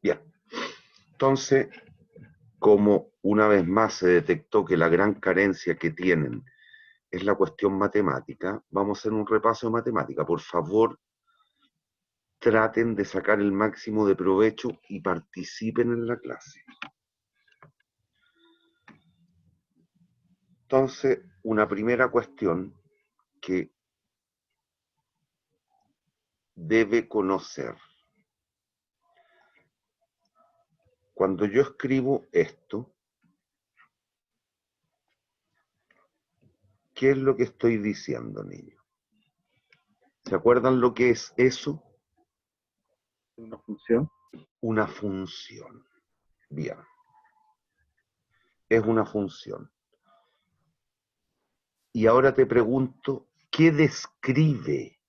Bien, entonces, como una vez más se detectó que la gran carencia que tienen es la cuestión matemática, vamos a hacer un repaso de matemática. Por favor, traten de sacar el máximo de provecho y participen en la clase. Entonces, una primera cuestión que debe conocer. Cuando yo escribo esto, ¿qué es lo que estoy diciendo, niños? ¿Se acuerdan lo que es eso? Una función. Una función. Bien, es una función. Y ahora te pregunto, ¿qué describe?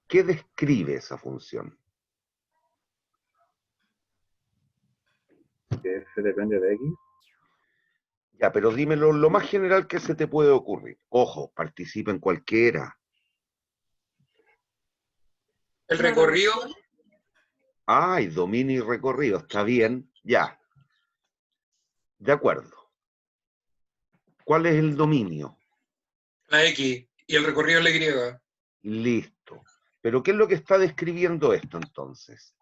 ¿Qué describe esa función? Que f depende de x. Ya, pero dímelo lo más general que se te puede ocurrir. Ojo, participa en cualquiera. El Una recorrido, relación. Ay, dominio y recorrido, está bien, ya. De acuerdo. ¿Cuál es el dominio? la X, y el recorrido es la Y. Listo. ¿Pero qué es lo que está describiendo esto entonces?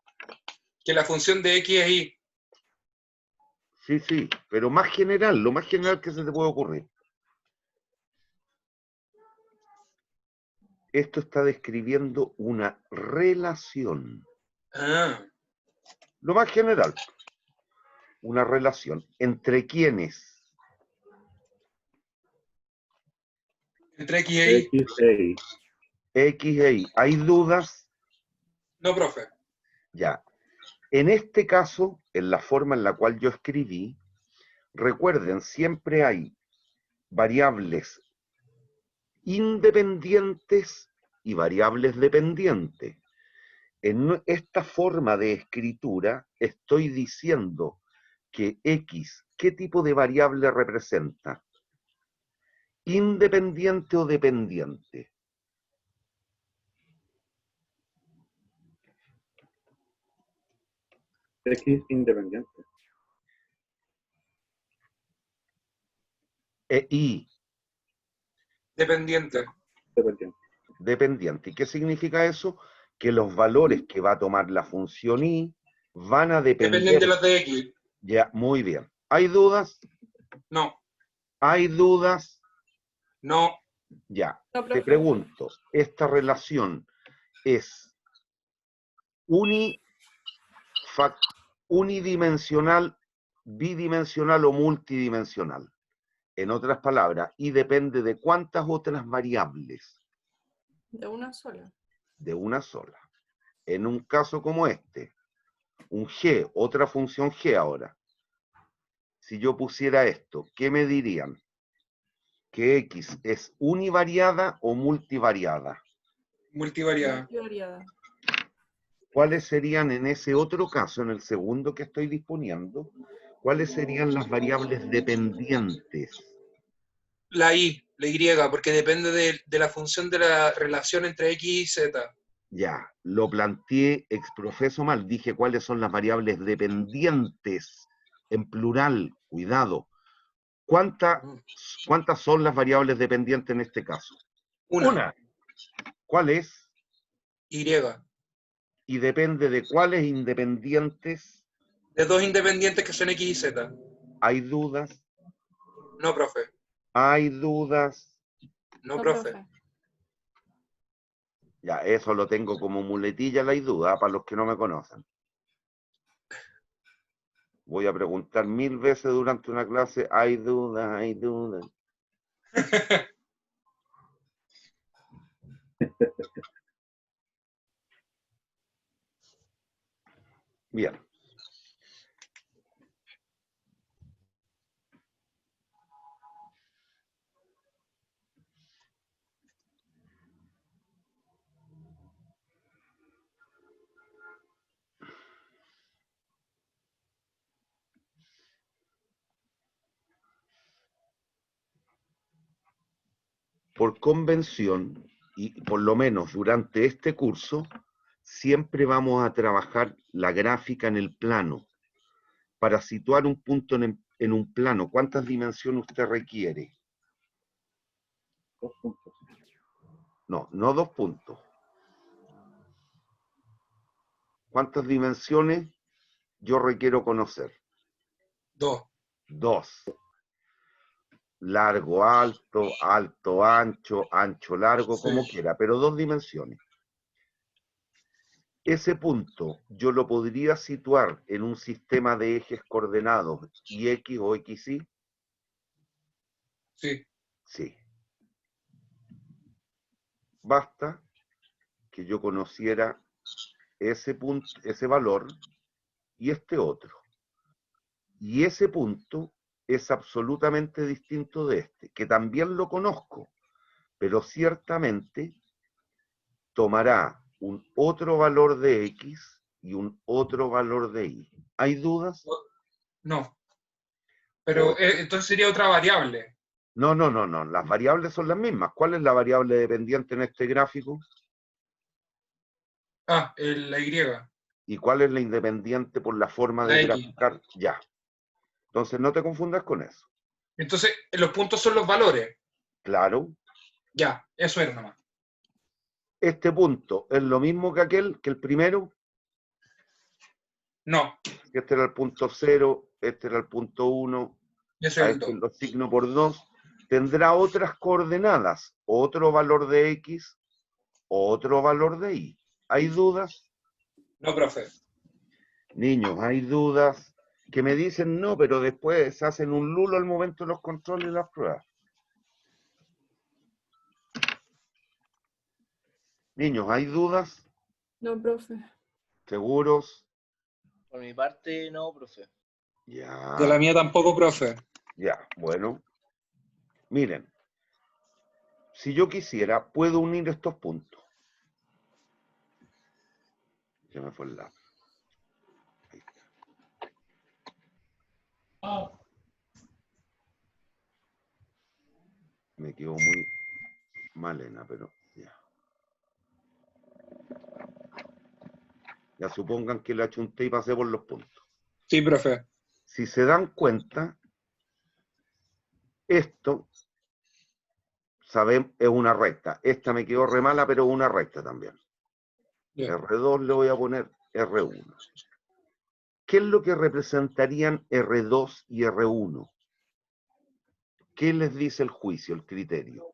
Que la función de X es Y. Sí, sí, pero más general, lo más general que se te puede ocurrir. Esto está describiendo una relación. Ah, Lo más general, una relación entre quienes. entre X e Y. X e y. X e Y. ¿Hay dudas? No, profe. Ya. En este caso, en la forma en la cual yo escribí, recuerden, siempre hay variables independientes y variables dependientes. En esta forma de escritura estoy diciendo que X, ¿qué tipo de variable representa? ¿Independiente o dependiente? X independiente. Y Dependiente. Dependiente. dependiente. ¿Y qué significa eso? Que los valores que va a tomar la función Y van a Dependen de depender. los de X. Ya, muy bien. ¿Hay dudas? No. ¿Hay dudas? No. Ya. No, Te profe. pregunto, ¿esta relación es unidimensional, bidimensional o multidimensional? En otras palabras, y depende de cuántas otras variables, De una sola. de una sola. En un caso como este, un g, otra función g ahora. Si yo pusiera esto, ¿qué me dirían? ¿Que x es univariada o multivariada? Multivariada. Multivariada. ¿Cuáles serían en ese otro caso, en el segundo que estoy disponiendo, cuáles serían las variables dependientes? La Y, porque depende de la función de la relación entre X y Z. Ya, lo planteé exprofeso mal, dije cuáles son las variables dependientes, en plural, cuidado. ¿Cuántas son las variables dependientes en este caso? Una. ¿Cuál es? Y. Y depende de cuáles independientes. De dos independientes que son X y Z. ¿Hay dudas? No, profe. ¿Hay dudas? No, No, profe. profe. Ya, eso lo tengo como muletilla, la hay duda, para los que no me conocen. Voy a preguntar 1000 veces durante una clase, ¿hay dudas? ¿Hay dudas? Bien. Por convención, y por lo menos durante este curso, siempre vamos a trabajar la gráfica en el plano. Para situar un punto en un plano, ¿cuántas dimensiones usted requiere? 2 puntos. No, no 2 puntos. ¿Cuántas dimensiones yo requiero conocer? 2. 2. Largo, alto, alto, ancho, ancho, largo, Sí. como quiera, pero 2 dimensiones. Ese punto yo lo podría situar en un sistema de ejes coordenados y X o XY. Sí. Sí. Basta que yo conociera ese punto, ese valor y este otro. Y ese punto es absolutamente distinto de este, que también lo conozco, pero ciertamente tomará un otro valor de X y un otro valor de Y. ¿Hay dudas? No. Pero Otra. entonces sería otra variable. No, no, no, no. Las variables son las mismas. ¿Cuál es la variable dependiente en este gráfico? Ah, la Y. ¿Y cuál es la independiente por la forma La de X. graficar? Ya. Entonces no te confundas con eso. Entonces, los puntos son los valores. Claro. Ya, eso era nomás. Este punto es lo mismo que aquel, que el primero. No, Este era el punto 0, este era el punto 1, eso a es el este 2. lo asigno por 2. Tendrá otras coordenadas, otro valor de X, otro valor de Y. ¿Hay dudas? No, profe. Niños, hay dudas que me dicen no, pero después hacen un lulo al momento de los controles y las pruebas. Niños, ¿hay dudas? No, profe. ¿Seguros? Por mi parte, no, profe. De la Ya, mía tampoco, profe. ya, bueno. Miren, si yo quisiera, puedo unir estos puntos. Ya me fue el lápiz. Ahí está. Me quedó muy malena, pero ya. Ya supongan que la achunté y pasé por los puntos. Sí, profe. Si se dan cuenta, esto, saben, es una recta. Esta me quedó re mala, pero es una recta también. Ya. R2 le voy a poner R1. ¿Qué es lo que representarían R2 y R1? ¿Qué les dice el juicio, el criterio?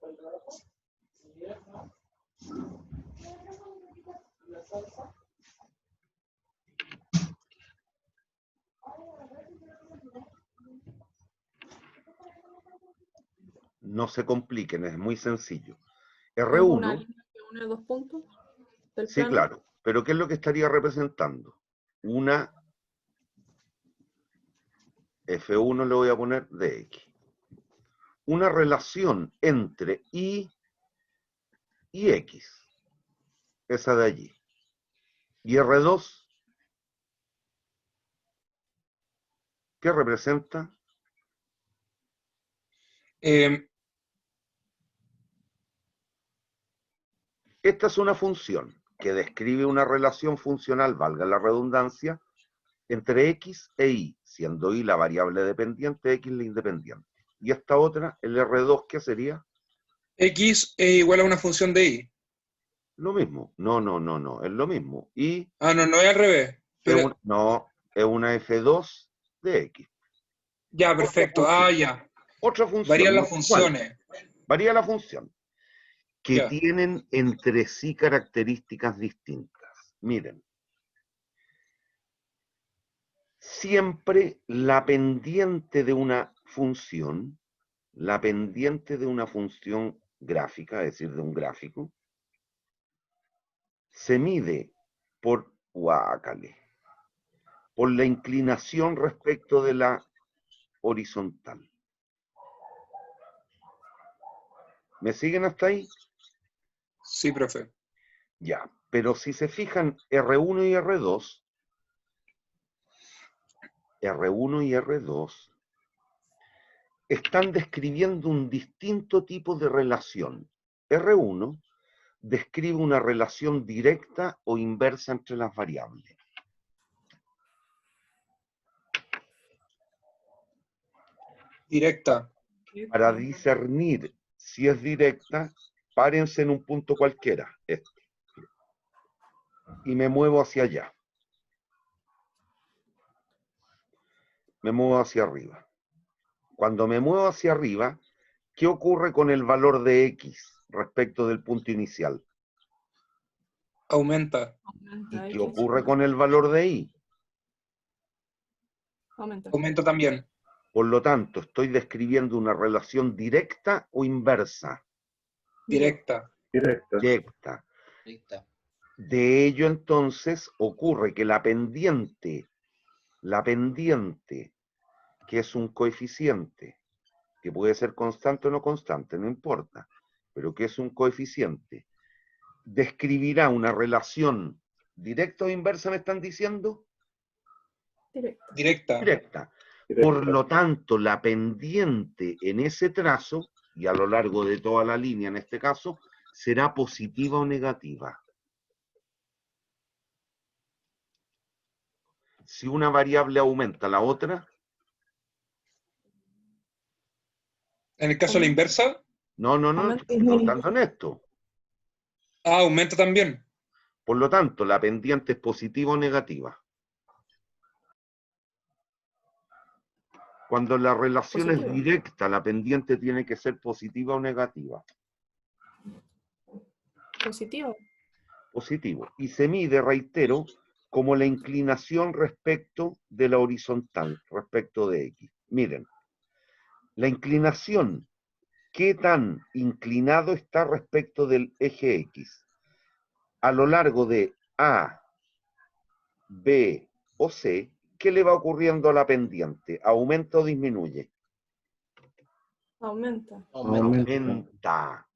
No se compliquen, es muy sencillo. ¿Es una R1, línea que une 2 puntos del sí, plano? claro, pero ¿qué es lo que estaría representando? Una F1 le voy a poner de X. Una relación entre Y y X. Esa de allí. Y R2, ¿qué representa? Esta es una función que describe una relación funcional, valga la redundancia, entre X e Y, siendo Y la variable dependiente, X la independiente. Y esta otra, el R2, ¿qué sería? X es igual a una función de Y. Lo mismo. No, no, no, no, es lo mismo. Y Ah, no, no es al revés. Pero no, es una F2 de X. ya, Otra perfecto. función. Ah, ya. Otra función. Varían No las sé cuál. funciones. Varía la función. Que Ya. tienen entre sí características distintas. Miren. Siempre la pendiente de una función gráfica, es decir, de un gráfico, se mide por por la inclinación respecto de la horizontal. ¿Me siguen hasta ahí? Sí, profe. Ya, pero si se fijan, R1 y R2, están describiendo un distinto tipo de relación. R1 describe una relación directa o inversa entre las variables. Directa. Para discernir si es directa, párense en un punto cualquiera, este, y me muevo hacia allá. Me muevo hacia arriba. Cuando me muevo hacia arriba, ¿qué ocurre con el valor de X respecto del punto inicial? Aumenta. ¿Y Aumenta qué X. ocurre con el valor de Y? Aumenta. Aumenta también. Por lo tanto, ¿estoy describiendo una relación directa o inversa? Directa. Directa. Directa. Directa. De ello, entonces, ocurre que la pendiente, que es un coeficiente, que puede ser constante o no constante, no importa, pero que es un coeficiente, describirá una relación directa o inversa, ¿me están diciendo? Directa. Directa. Directa. Directa. Por lo tanto, la pendiente en ese trazo, y a lo largo de toda la línea en este caso, será positiva o negativa. Si una variable aumenta la otra, En el caso de la inversa, no, Aumenta. estoy preguntando en esto. aumenta también. Por lo tanto, la pendiente es positiva o negativa. Cuando la relación es Positiva. directa, la pendiente tiene que ser positiva o negativa. Positivo. Positivo. Y se mide, reitero, como la inclinación respecto de la horizontal, respecto de X. Miren, la inclinación, ¿qué tan inclinado está respecto del eje X? A lo largo de A, B o C, ¿qué le va ocurriendo a la pendiente? ¿Aumenta o disminuye? Aumenta. Aumenta.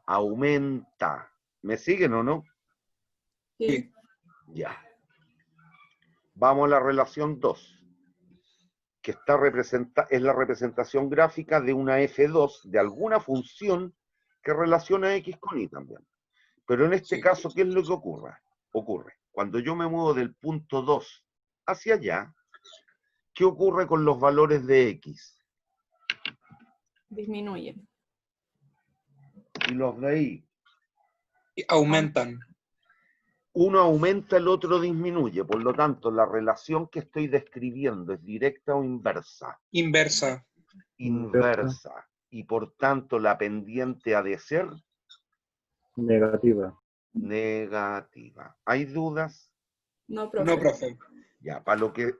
Aumenta. ¿Me siguen o no? Sí. Ya. Vamos a la relación 2, que es la representación gráfica de una F2 de alguna función que relaciona X con Y también. Pero en este Sí. caso, ¿qué es lo que ocurre? Cuando yo me muevo del punto 2 hacia allá, ¿qué ocurre con los valores de X? Disminuye. Y los de Y. Y aumentan. Uno aumenta, el otro disminuye. Por lo tanto, la relación que estoy describiendo es directa o inversa. Inversa. Inversa. Y por tanto, la pendiente ha de ser Negativa. negativa. ¿Hay dudas? No, profe. No, profe. Ya, para lo que...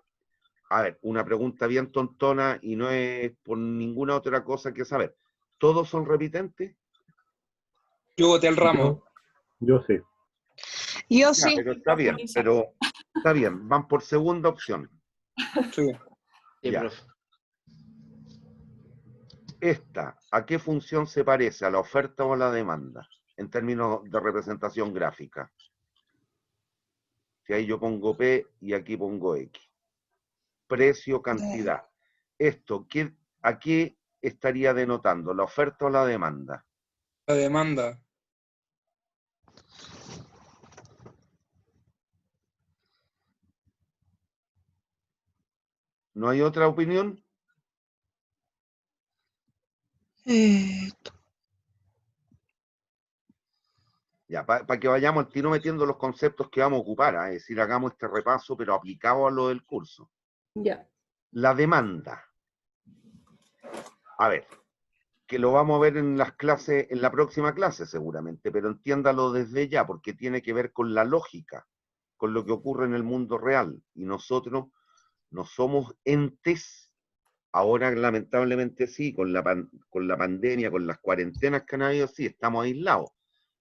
A ver, una pregunta bien tontona y no es por ninguna otra cosa que saber. ¿Todos son repitentes? Yo voté al ramo. Yo sí. Yo Ya, sí. pero está bien, van por segunda opción. Sí. Sí, Ya. profe. Esta, ¿a qué función se parece? ¿A la oferta o a la demanda? En términos de representación gráfica. Si ahí yo pongo P y aquí pongo X. Precio, cantidad. Esto, ¿a qué estaría denotando? ¿La oferta o la demanda? La demanda. ¿No hay otra opinión? Ya, para que vayamos al tiro metiendo los conceptos que vamos a ocupar, es decir, hagamos este repaso, pero aplicado a lo del curso. Ya. La demanda. A ver, que lo vamos a ver en las clases, en la próxima clase seguramente, pero entiéndalo desde ya, porque tiene que ver con la lógica, con lo que ocurre en el mundo real. Y nosotros no somos entes, ahora lamentablemente sí, con la pandemia, con las cuarentenas que han habido, sí, estamos aislados,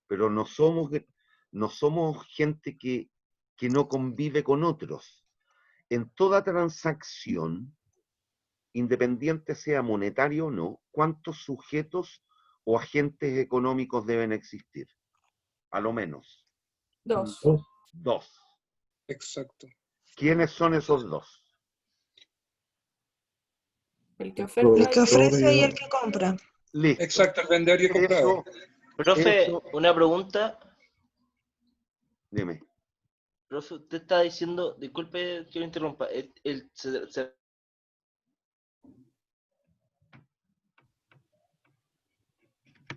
pero no somos gente que no convive con otros. En toda transacción, independiente sea monetario o no, ¿cuántos sujetos o agentes económicos deben existir? A lo menos. 2. Dos. Exacto. ¿Quiénes son esos dos? El que oferta. El que ofrece y el que compra. Listo. Exacto, el vendedor y el comprador. Profe, Eso, una pregunta. dime. Profe, usted está diciendo, disculpe que lo interrumpa,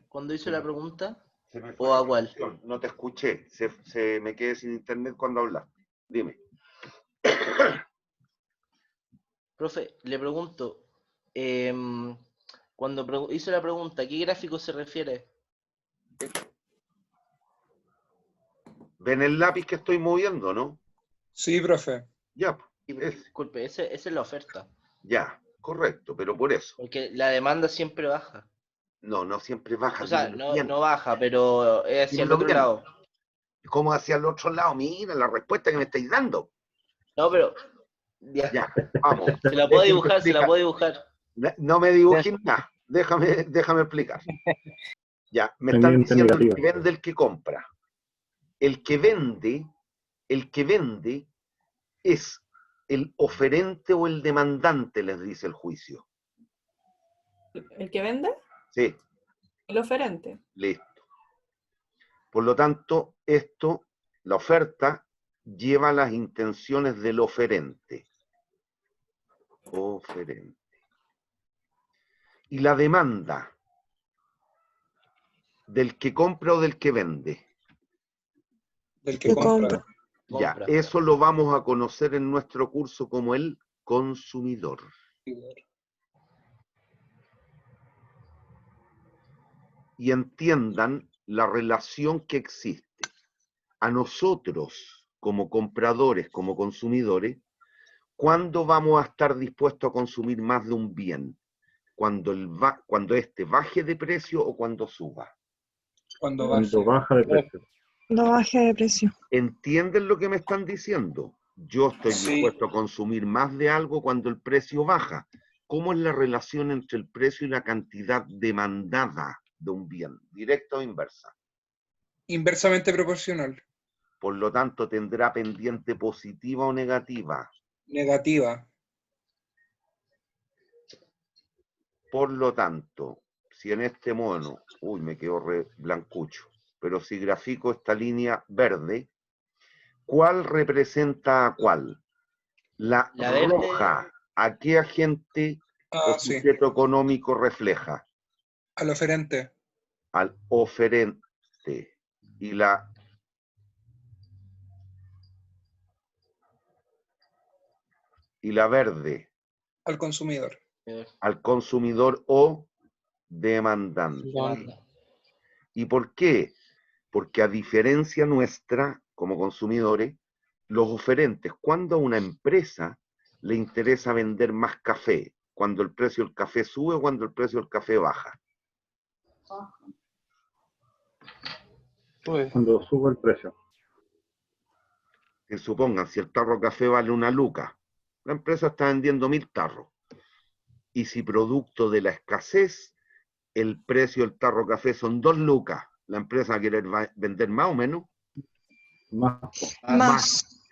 cuando hizo la pregunta, Se me ¿o fue la a cuál? conexión, no te escuché, se me quedé sin internet cuando hablaste. Dime. Profe, le pregunto, cuando hizo la pregunta, ¿a qué gráfico se refiere? ¿Ven el lápiz que estoy moviendo, no? Sí, profe. Ya, Sí, ese. disculpe, esa es la oferta, Ya, correcto, pero por eso. porque la demanda siempre baja. No siempre baja, O sea, dilo bien. no baja, pero es hacia el Dilo otro bien. lado. ¿Cómo hacia el otro lado? Mira la respuesta que me estáis dando. No, pero ya, Ya, vamos. se la puedo Déjame dibujar, se la explicar. puedo dibujar. No me dibujes nada. Déjame explicar. Ya, me están Pendiente diciendo el negativa. que vende, el que compra. El que vende es el oferente o el demandante, les dice el juicio. ¿El que vende? Sí, El oferente. listo. Por lo tanto, la oferta, lleva las intenciones del oferente. Oferente. Y la demanda, del que compra o del que vende. Del que compra. Ya, Compra. eso lo vamos a conocer en nuestro curso como el consumidor. Y entiendan la relación que existe. A nosotros, como compradores, como consumidores, ¿cuándo vamos a estar dispuestos a consumir más de un bien? Cuando este baje de precio o cuando suba. Cuando Cuando baje. baja de precio. No baje de precio. ¿Entienden lo que me están diciendo? Yo estoy Sí. dispuesto a consumir más de algo cuando el precio baja. ¿Cómo es la relación entre el precio y la cantidad demandada de un bien? ¿Directa o inversa? Inversamente proporcional. Por lo tanto, tendrá pendiente positiva o negativa. Negativa. Por lo tanto, si en este mono, uy, me quedó re blancucho, pero si grafico esta línea verde, ¿cuál representa a cuál? La La verde. roja, ¿a qué agente o Ah, sí. sujeto económico refleja? Al oferente. Al oferente. Y la verde, Al consumidor. al consumidor o demandante. Demanda. ¿Y por qué? Porque a diferencia nuestra, como consumidores, los oferentes, cuando a una empresa le interesa vender más café, cuando el precio del café sube o cuando el precio del café baja. Cuando suba el precio. Que supongan, si el tarro de café vale 1 luca, la empresa está vendiendo 1000 tarros. Y si producto de la escasez, el precio del tarro de café son 2 lucas, la empresa va a querer vender más o menos. Más.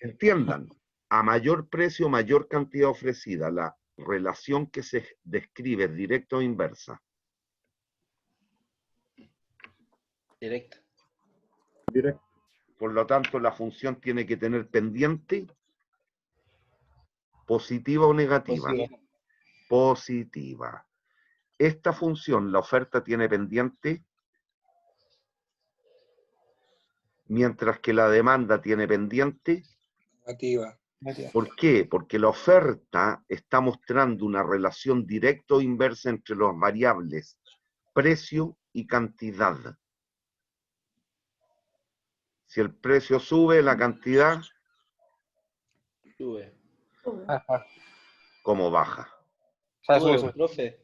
Entiendan, a mayor precio, mayor cantidad ofrecida. La relación que se describe es directa o inversa. Directa. Directo. Por lo tanto, la función tiene que tener pendiente positiva o negativa. Positiva. Esta función, la oferta, tiene pendiente, mientras que la demanda tiene pendiente. Negativa. ¿Por qué? Porque la oferta está mostrando una relación directa o inversa entre las variables precio y cantidad. Si el precio sube, la cantidad, Sube. como baja. Sube, profe.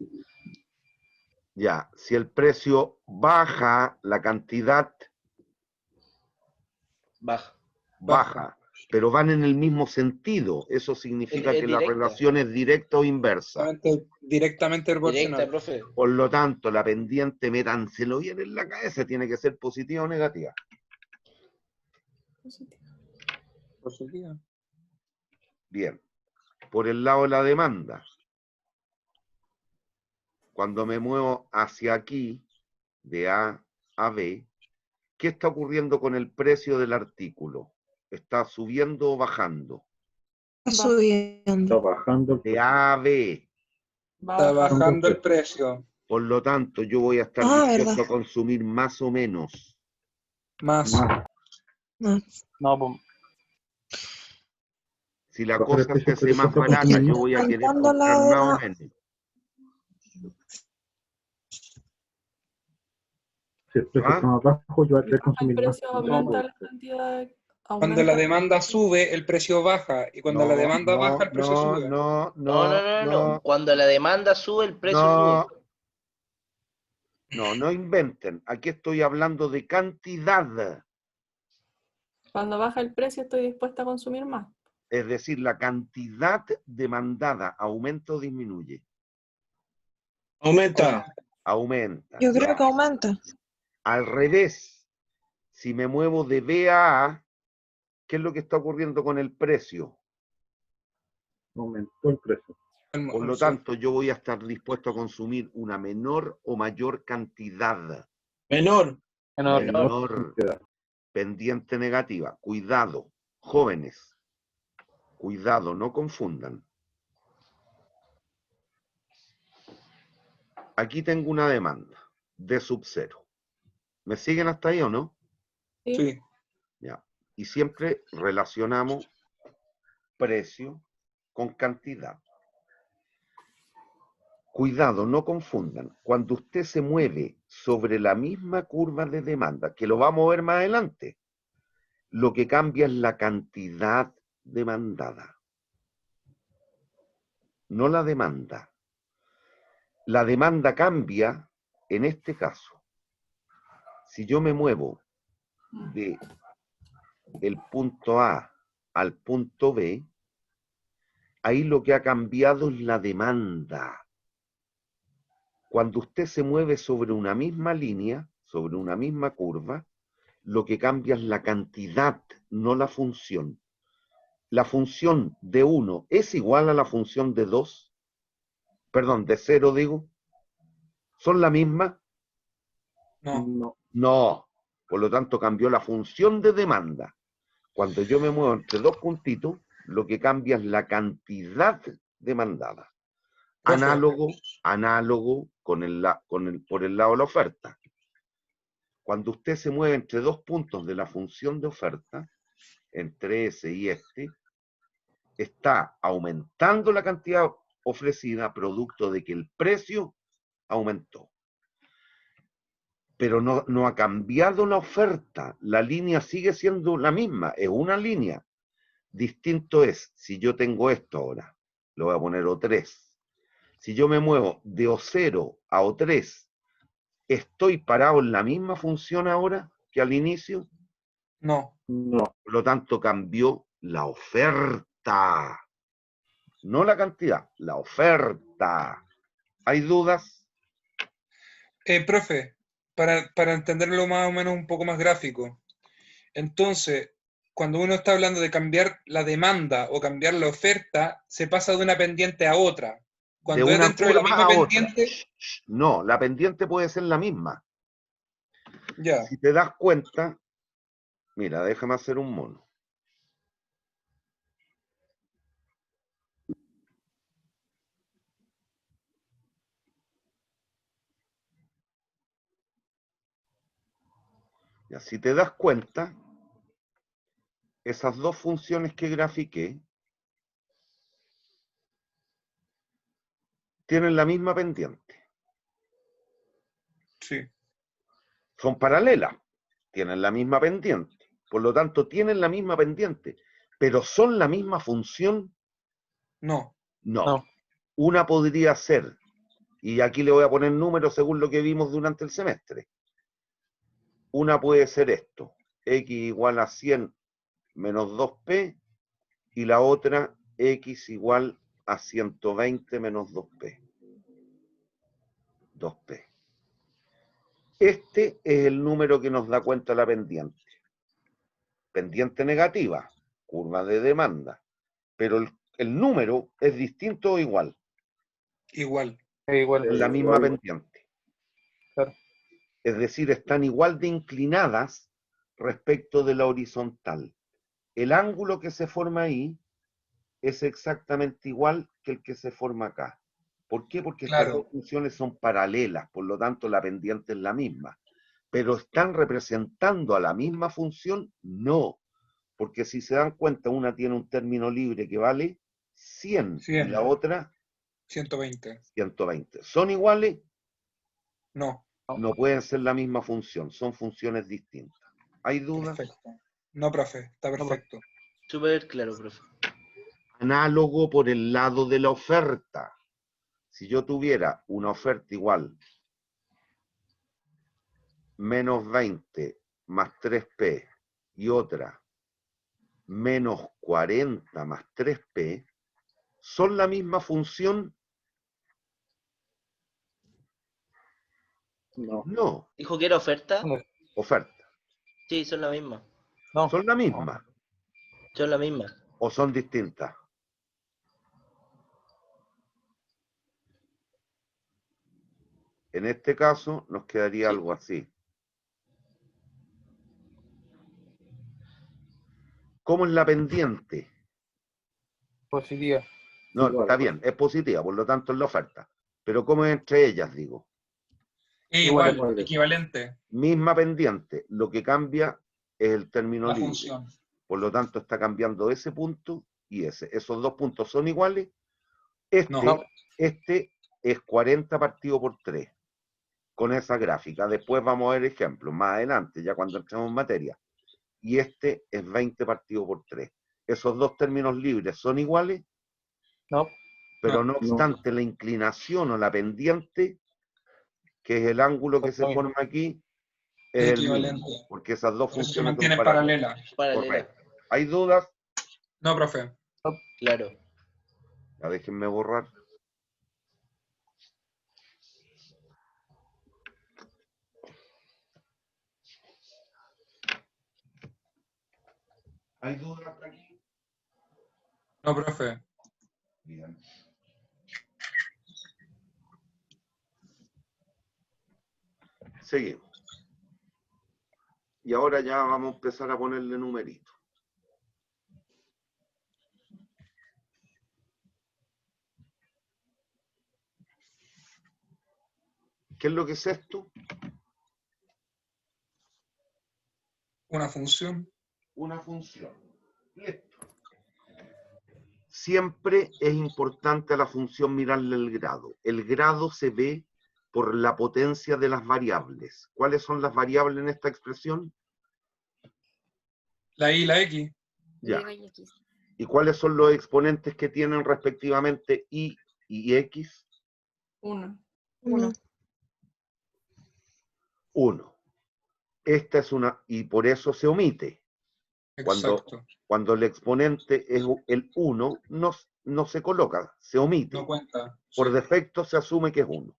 Ya, si el precio baja, la cantidad baja, pero van en el mismo sentido. Eso significa Es que la directa. relación es directa o inversa. Directamente proporcional. Directa, profe. Por lo tanto, la pendiente, métanselo bien en la cabeza, tiene que ser positiva o negativa. Positiva. Bien. Por el lado de la demanda, cuando me muevo hacia aquí, de A a B, ¿qué está ocurriendo con el precio del artículo? ¿Está subiendo o bajando? Está Va. Está subiendo. bajando el De precio. A a B. Va Está bajando. bajando el precio. Por lo tanto, yo voy a estar Ah, dispuesto verdad. a consumir más o menos. Más. Más. No. No, pues, Si la Bajar el cosa precio se está hace más dispuesto a barata, consumir yo más. voy a querer Aumentando comprar más o la... menos. Si el precio ¿Ah? está más bajo, yo voy a Si querer baja el consumir más. precio, aumenta la cantidad. Cuando la Aumenta. demanda sube, el precio baja. Y cuando la No, demanda baja, no, el precio no, sube. no, no. no, no, Cuando la demanda sube, el precio sube. no inventen. Aquí estoy hablando de cantidad. Cuando baja el precio, estoy dispuesta a consumir más. Es decir, la cantidad demandada, ¿aumenta o disminuye? Aumenta. Aumenta. Yo creo Ya. que aumenta. Al revés, si me muevo de B a A, ¿qué es lo que está ocurriendo con el precio? Aumentó el precio. Por lo tanto, yo voy a estar dispuesto a consumir una menor o mayor cantidad. Menor. Menor. Menor. Pendiente negativa. Cuidado, jóvenes. Cuidado, no confundan. Aquí tengo una demanda de sub cero. ¿Me siguen hasta ahí o no? ¿Sí? Sí. Ya. Y siempre relacionamos precio con cantidad. Cuidado, no confundan. Cuando usted se mueve sobre la misma curva de demanda, que lo vamos a ver más adelante, lo que cambia es la cantidad demandada, no la demanda. La demanda cambia en este caso. Si yo me muevo de el punto A al punto B, ahí lo que ha cambiado es la demanda. Cuando usted se mueve sobre una misma línea, sobre una misma curva, lo que cambia es la cantidad, no la función. La función de 1 es igual a la función de 2, perdón, de 0 digo. ¿Son la misma? No. No. No. Por lo tanto, cambió la función de demanda. Cuando yo me muevo entre dos puntitos, lo que cambia es la cantidad demandada. Profe. Análogo por el lado de la oferta. Cuando usted se mueve entre dos puntos de la función de oferta, entre ese y este, está aumentando la cantidad ofrecida producto de que el precio aumentó. Pero no ha cambiado la oferta, la línea sigue siendo la misma, es una línea. Distinto es, si yo tengo esto ahora, lo voy a poner O3. Si yo me muevo de O0 a O3, ¿estoy parado en la misma función ahora que al inicio? No. No. Por lo tanto, cambió la oferta. No la cantidad, la oferta. ¿Hay dudas? Profe, para entenderlo más o menos un poco más gráfico. Entonces, cuando uno está hablando de cambiar la demanda o cambiar la oferta, se pasa de una pendiente a otra. Cuando De es una dentro de la curva misma a otra. pendiente, No, la pendiente puede ser la misma. ya. Si te das cuenta, mira, déjame hacer un mono. Ya, si te das cuenta, esas dos funciones que grafiqué tienen la misma pendiente. Sí. Son paralelas, tienen la misma pendiente. Por lo tanto, tienen la misma pendiente. Pero ¿son la misma función? No. No. Una podría ser, y aquí le voy a poner números según lo que vimos durante el semestre. Una puede ser esto, x igual a 100 menos 2p, y la otra x igual a 120 menos 2p. 2p. Este es el número que nos da cuenta la pendiente. Pendiente negativa, curva de demanda. Pero el número es distinto o igual. Igual. Es la misma pendiente. Claro. Es decir, están igual de inclinadas respecto de la horizontal. El ángulo que se forma ahí es exactamente igual que el que se forma acá. ¿Por qué? Porque estas Claro. dos funciones son paralelas, por lo tanto la pendiente es la misma. Pero ¿están representando a la misma función? No, porque si se dan cuenta, una tiene un término libre que vale 100 y 100. la otra 120. 120. ¿Son iguales? No. No pueden ser la misma función, son funciones distintas. ¿Hay dudas? Perfecto. No, profe. Está perfecto. Súper claro, profe. Análogo por el lado de la oferta. Si yo tuviera una oferta igual, menos 20 más 3p, y otra, menos 40 más 3p, ¿son la misma función? No. No, ¿Dijo que era oferta? oferta. Sí, son la misma. ¿Son la misma Son la misma. o son distintas? En este caso nos quedaría Sí. algo así. ¿Cómo es la pendiente? Positiva. No, Igual. está bien, es positiva, por lo tanto es la oferta. Pero ¿cómo es entre ellas, digo? Igual. Igual. Equivalente. Misma pendiente, lo que cambia es el término La libre. función. Por lo tanto, está cambiando ese punto y ese. ¿Esos dos puntos son iguales? Este, No. este es 40 partido por 3, con esa gráfica. Después vamos a ver ejemplos, más adelante, ya cuando entremos en materia. Y este es 20 partido por 3. ¿Esos dos términos libres son iguales? No. Pero No. no obstante, la inclinación o la pendiente, que es el ángulo que se Lo mismo. forma aquí, Es es el equivalente. mismo, porque esas dos Por eso se funciones son mantienen paralelas. paralelas. Paralela. Correcto. ¿Hay dudas? No, profe. Claro. Ya déjenme borrar. ¿Hay dudas hasta aquí? No, profe. Bien. Seguimos. Y ahora ya vamos a empezar a ponerle numeritos. ¿Qué es lo que es esto? Una función. Una función. Listo. Siempre es importante a la función mirarle el grado. El grado se ve por la potencia de las variables. ¿Cuáles son las variables en esta expresión? La y la x. Ya. ¿Y cuáles son los exponentes que tienen respectivamente y x? 1. 1. 1. Esta es una, y por eso se omite. Exacto. Cuando el exponente es el 1, no se coloca, se omite. No cuenta. Por Sí. defecto se asume que es 1.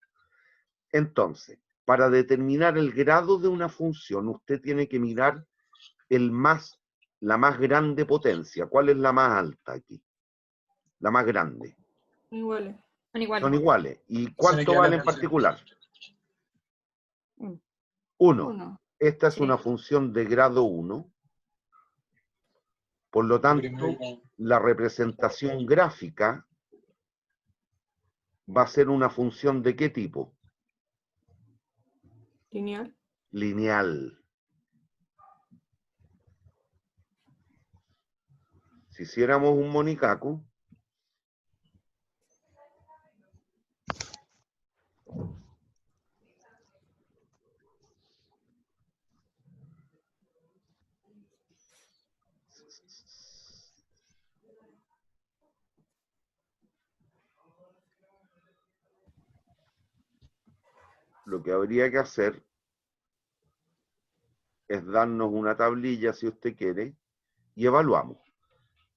Entonces, para determinar el grado de una función, usted tiene que mirar la más grande potencia. ¿Cuál es la más alta aquí? La más grande. Iguales. Son iguales. Son iguales. ¿Y Son cuánto vale en equivalentes. particular? Mm. 1. 1. Esta es Sí. una función de grado 1. Por lo De tanto, primer grado. la representación gráfica va a ser una función ¿de qué tipo? Lineal. Lineal. Si hiciéramos un monicaco, lo que habría que hacer es darnos una tablilla, si usted quiere, y evaluamos.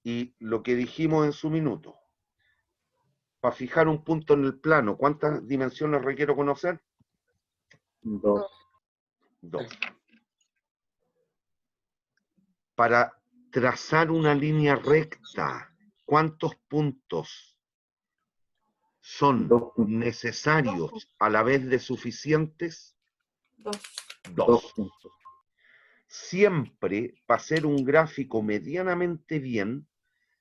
Y lo que dijimos en su minuto, para fijar un punto en el plano, ¿cuántas dimensiones requiero conocer? 2. 2. Para trazar una línea recta, ¿cuántos puntos son 2 puntos. necesarios a la vez de suficientes? 2. 2. 2 puntos. Siempre, para hacer un gráfico medianamente bien,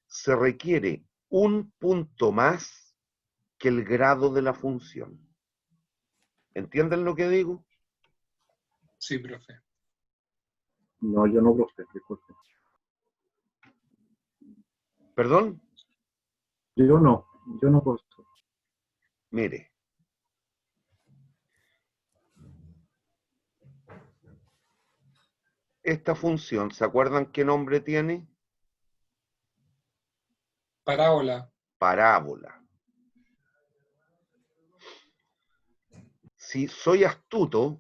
se requiere un punto más que el grado de la función. ¿Entienden lo que digo? Sí, profe. No, yo no, profe, disculpe. ¿Perdón? Yo no, profesor. Mire. Esta función, ¿se acuerdan qué nombre tiene? Parábola. Parábola. Si soy astuto,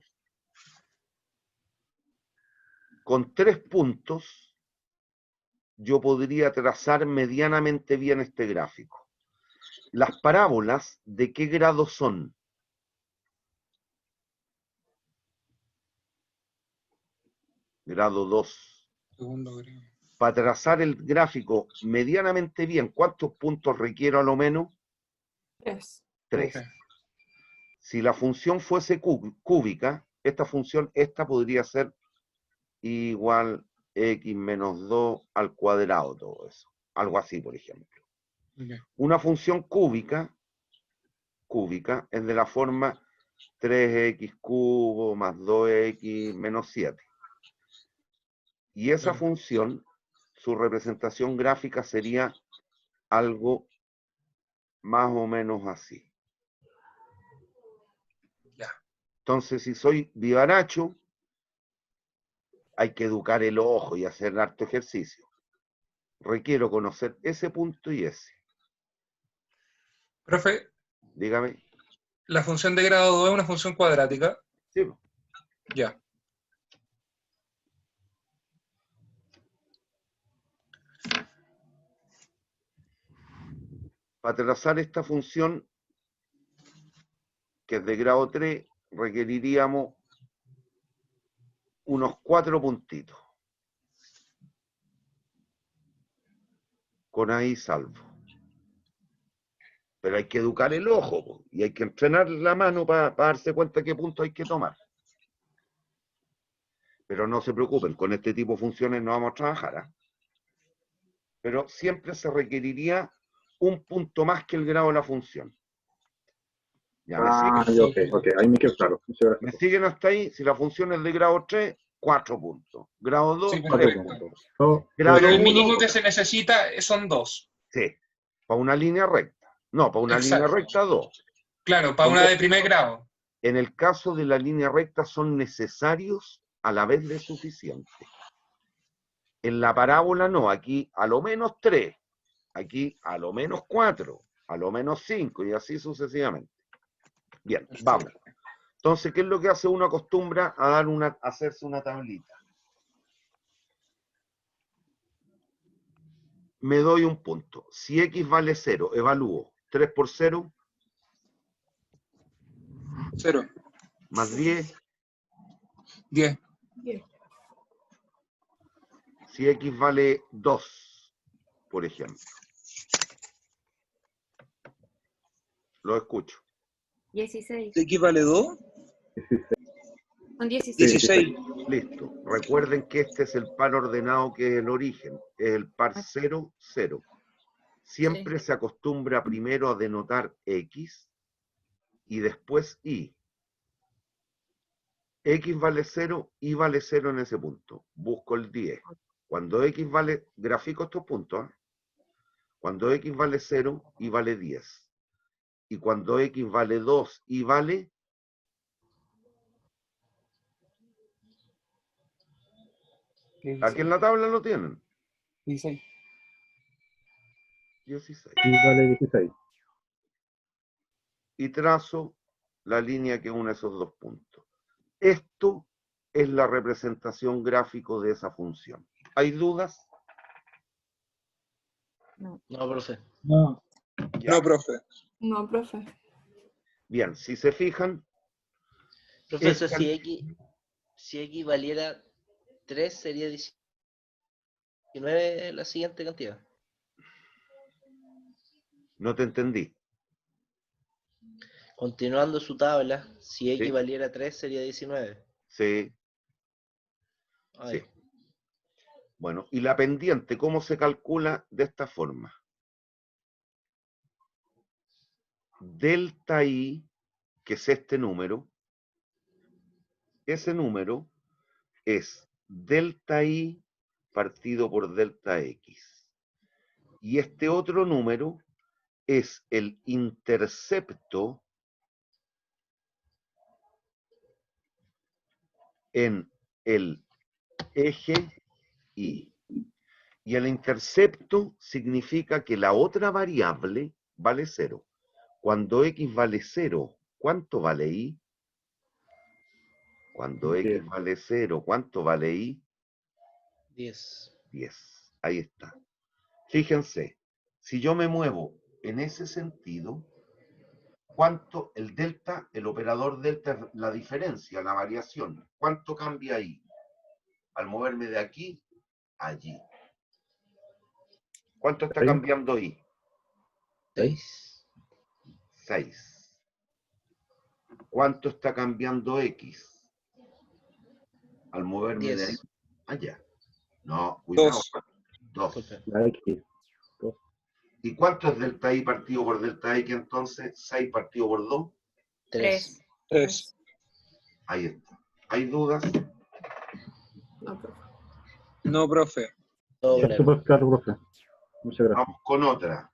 con 3 puntos, yo podría trazar medianamente bien este gráfico. Las parábolas, ¿de qué grado son? Grado 2. Segundo grado. Para trazar el gráfico medianamente bien, ¿cuántos puntos requiero a lo menos? 3. 3. Ok. Si la función fuese cúbica, esta función, esta podría ser igual x menos 2 al cuadrado, todo eso. Algo así, por ejemplo. Ok. Una función cúbica es de la forma 3x cubo más 2x menos 7. Y esa Claro. función, su representación gráfica sería algo más o menos así. Ya. Entonces, si soy vivaracho, hay que educar el ojo y hacer harto ejercicio. Requiero conocer ese punto y ese. Profe, Dígame. la función de grado 2 es una función cuadrática. Sí. Ya. Para trazar esta función, que es de grado 3, requeriríamos unos 4 puntitos. Con ahí salvo. Pero hay que educar el ojo, po, y hay que entrenar la mano para darse cuenta qué punto hay que tomar. Pero no se preocupen, con este tipo de funciones no vamos a trabajar. ¿Eh? Pero siempre se requeriría un punto más que el grado de la función. ¿Ya me siguen? Ok, ahí me quedó claro. Muchas ¿Me gracias. siguen hasta ahí? Si la función es de grado 3, 4 puntos. Grado 2, Sí, 3 perfecto. puntos. Oh, Grado Pero el 1, mínimo que se necesita son 2. sí, para una línea recta. No, para una línea Exacto. recta 2. Claro, para una de primer grado. En el caso de la línea recta son necesarios a la vez de suficientes. En la parábola no, aquí a lo menos 3, aquí a lo menos 4, a lo menos 5 y así sucesivamente. Bien, vamos. Entonces, ¿qué es lo que hace uno? Acostumbra a hacerse una tablita. Me doy un punto. Si x vale 0, evalúo 3 por 0, 0. más 10. 10. 10. Si x vale 2, por ejemplo. Lo escucho. 16. ¿X vale 2? Son 16. 16. Listo. Recuerden que este es el par ordenado que es el origen. Es el par 0, 0. Siempre se acostumbra primero a denotar x y después y. X vale 0, y vale 0 en ese punto. Busco el 10. Cuando x vale, grafico estos puntos. ¿Eh? Cuando x vale 0, y vale 10. Y cuando x vale 2, y vale... Aquí en la tabla lo tienen. 16. 16. Y vale 16. Y trazo la línea que une esos dos puntos. Esto es la representación gráfico de esa función. ¿Hay dudas? No, profe. No. Ya. No, profe. No, profe. Bien, si se fijan, Profesor, esta- si X valiera 3, sería 19 la siguiente cantidad. no te entendí. Continuando su tabla, si X ¿Sí? valiera 3, sería 19. Sí, Ahí. sí. Bueno, y la pendiente, ¿cómo se calcula? De esta forma. Delta I, que es este número, ese número es delta I partido por delta X. Y este otro número es el intercepto en el eje Y. Y el intercepto significa que la otra variable vale 0. Cuando X vale 0, ¿cuánto vale Y? Cuando X 10. vale 0, ¿cuánto vale Y? 10. 10. Ahí está. Fíjense, si yo me muevo en ese sentido, ¿cuánto el delta, el operador delta, es la diferencia, la variación? ¿Cuánto cambia ahí? Al moverme de aquí a allí. ¿Cuánto está ¿Sí? cambiando ahí? 6. 6. ¿Cuánto está cambiando X? Al moverme de ahí 10. allá. No, cuidado. 2. 2. Disculpe. La X. 2. ¿Y cuánto es delta I partido por delta X entonces? 6 partido por 2. 3. 3. Ahí está. ¿Hay dudas? No, profe. No, profe. Todo Está claro. súper claro, profe. Muchas gracias. Vamos con otra.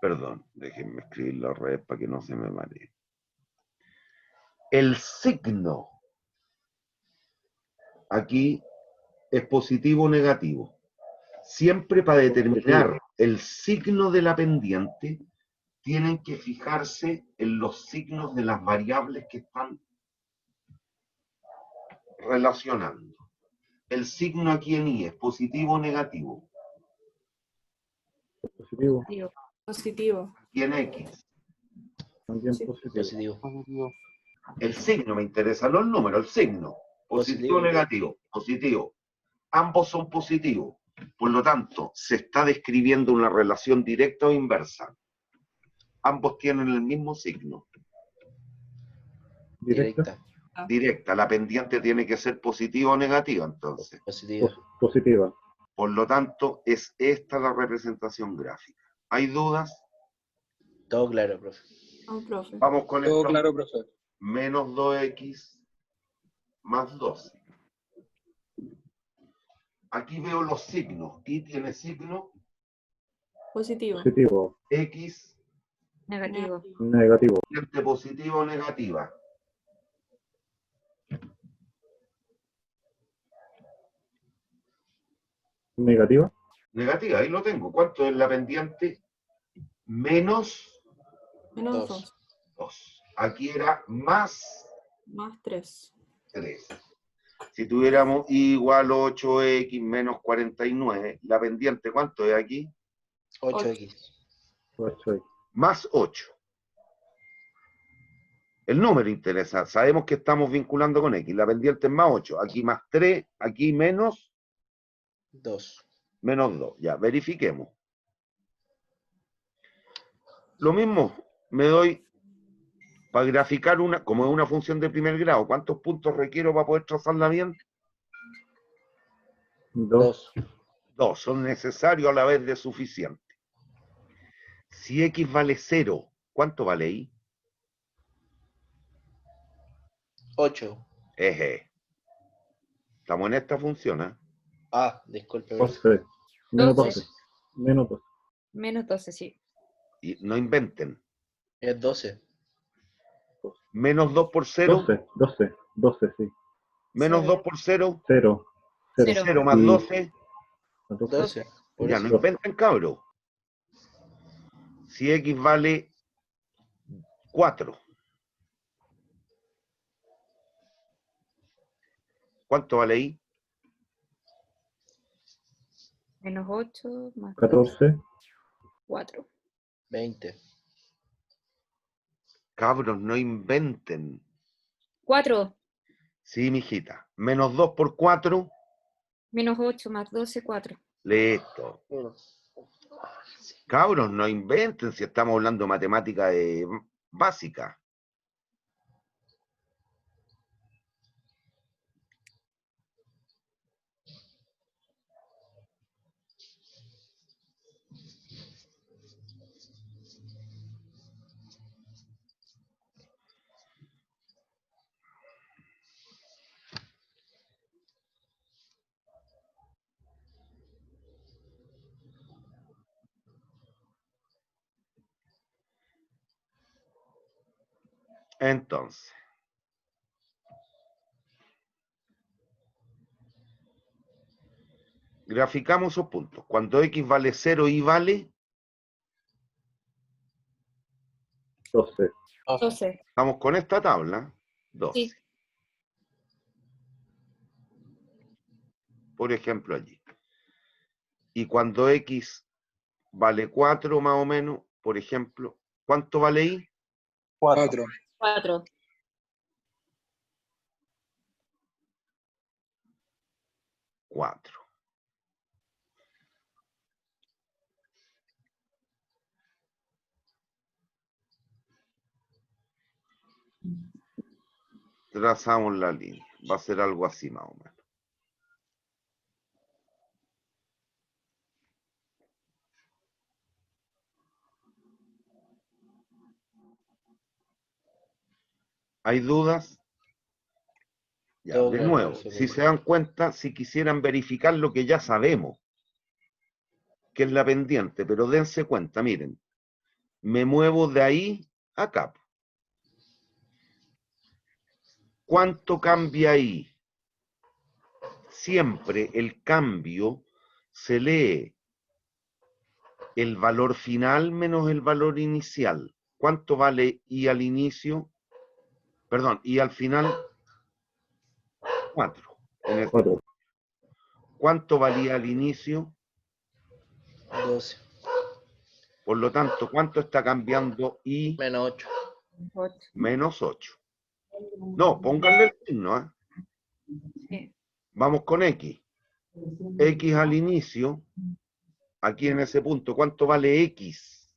Perdón, déjenme escribir la red para que no se me maree. El signo aquí es positivo o negativo. Siempre para determinar el signo de la pendiente, tienen que fijarse en los signos de las variables que están relacionando. El signo aquí en I es positivo o negativo. Positivo. Digo, Positivo. Y en X. También Sí. positivo. Positivo. Positivo. El signo me interesa, no el número, el signo. Positivo o negativo. Positivo. Ambos son positivos. Por lo tanto, se está describiendo una relación directa o inversa. Ambos tienen el mismo signo. Directa. Directa. La pendiente tiene que ser positiva o negativa, entonces. Positiva. Positiva. Por lo tanto, es esta la representación gráfica. ¿Hay dudas? Todo claro, profe. No, profe. Vamos con Todo esto. claro, profe. Menos 2X más 12. Aquí veo los signos. Y tiene signo Positivo. Positivo. X, negativo. Negativo. pendiente positiva o negativa. Negativa. Negativa, ahí lo tengo. ¿Cuánto es la pendiente? Menos Menos 2. 2. 2. Aquí era más Más 3. 3. Si tuviéramos I igual 8X menos 49, la pendiente, ¿cuánto es aquí? 8X. 8X. Más 8. El número interesa. Sabemos que estamos vinculando con X. La pendiente es más 8. Aquí más 3. Aquí menos 2. menos 2. Ya, verifiquemos. Lo mismo, me doy para graficar una, como es una función de primer grado, ¿cuántos puntos requiero para poder trazarla bien? 2. 2. Son necesarios a la vez de suficiente. Si X vale 0, ¿cuánto vale Y? 8. Eje. Estamos en esta función, ¿eh? Ah, disculpe, profe. 12. Menos 12. 12. Menos 12. Menos 12, sí. Y no inventen. Es 12. Menos 2 por 0, 12. 12. 12, sí. menos Cero. 2 por 0, 0. 0. 0. 0 más Y 12, 12. Por ya eso. no inventen, cabros. Si X vale 4, ¿cuánto vale Y? Menos 8 más 14. 4. 20. Cabros, no inventen. 4. Sí, mijita. Menos 2 por 4, Menos 8 más 12, 4. listo. Cabros, no inventen si estamos hablando de matemática básica. Entonces, graficamos esos puntos. Cuando X vale 0, Y vale, 12. 12. estamos con esta tabla, 12. Sí. Por ejemplo, allí. Y cuando X vale 4 más o menos, por ejemplo, ¿cuánto vale Y? 4. 4. 4. Trazamos la línea. Va a ser algo así más o menos. ¿Hay dudas? Ya, Todo de claro, nuevo, profesor, si todo se dan cuenta, si quisieran verificar lo que ya sabemos, que es la pendiente, pero dense cuenta, miren, me muevo de ahí a acá. ¿Cuánto cambia ahí? Siempre el cambio se lee el valor final menos el valor inicial. ¿Cuánto vale Y al inicio? Perdón, Y al final, 4. 4. ¿Cuánto valía al inicio? 12. Por lo tanto, ¿cuánto está cambiando Y? Menos 8. 8. Menos 8. No, pónganle el signo, ¿eh? Sí. Vamos con X. X al inicio, aquí en ese punto, ¿cuánto vale X?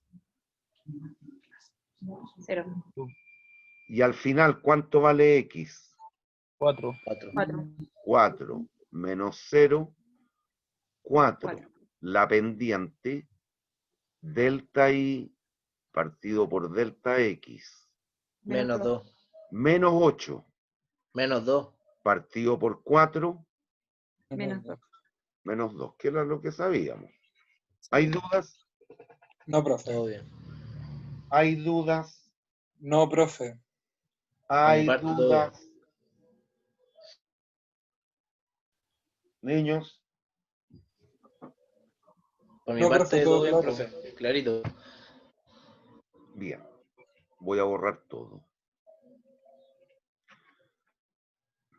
0. Y al final, ¿cuánto vale X? 4. 4. 4. 4 menos 0, 4. 4. La pendiente, delta Y partido por delta X, Menos 2. menos 8 Menos 2. partido por 4, Menos 2. menos 2, que era lo que sabíamos. ¿Hay dudas? No, profe. Todo bien. ¿Hay dudas? No, profe. ¿Hay parte, todo dudas? Niños, Por mi No, parte, profe, todo todo bien, claro. profe. Clarito. bien. Voy a borrar todo.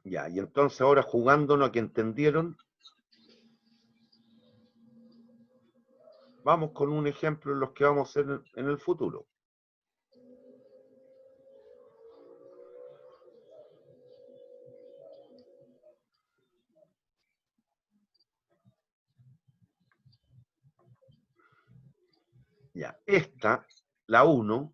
Ya, y entonces ahora jugándonos a que entendieron, vamos con un ejemplo en los que vamos a hacer en el futuro. Ya, esta, la 1,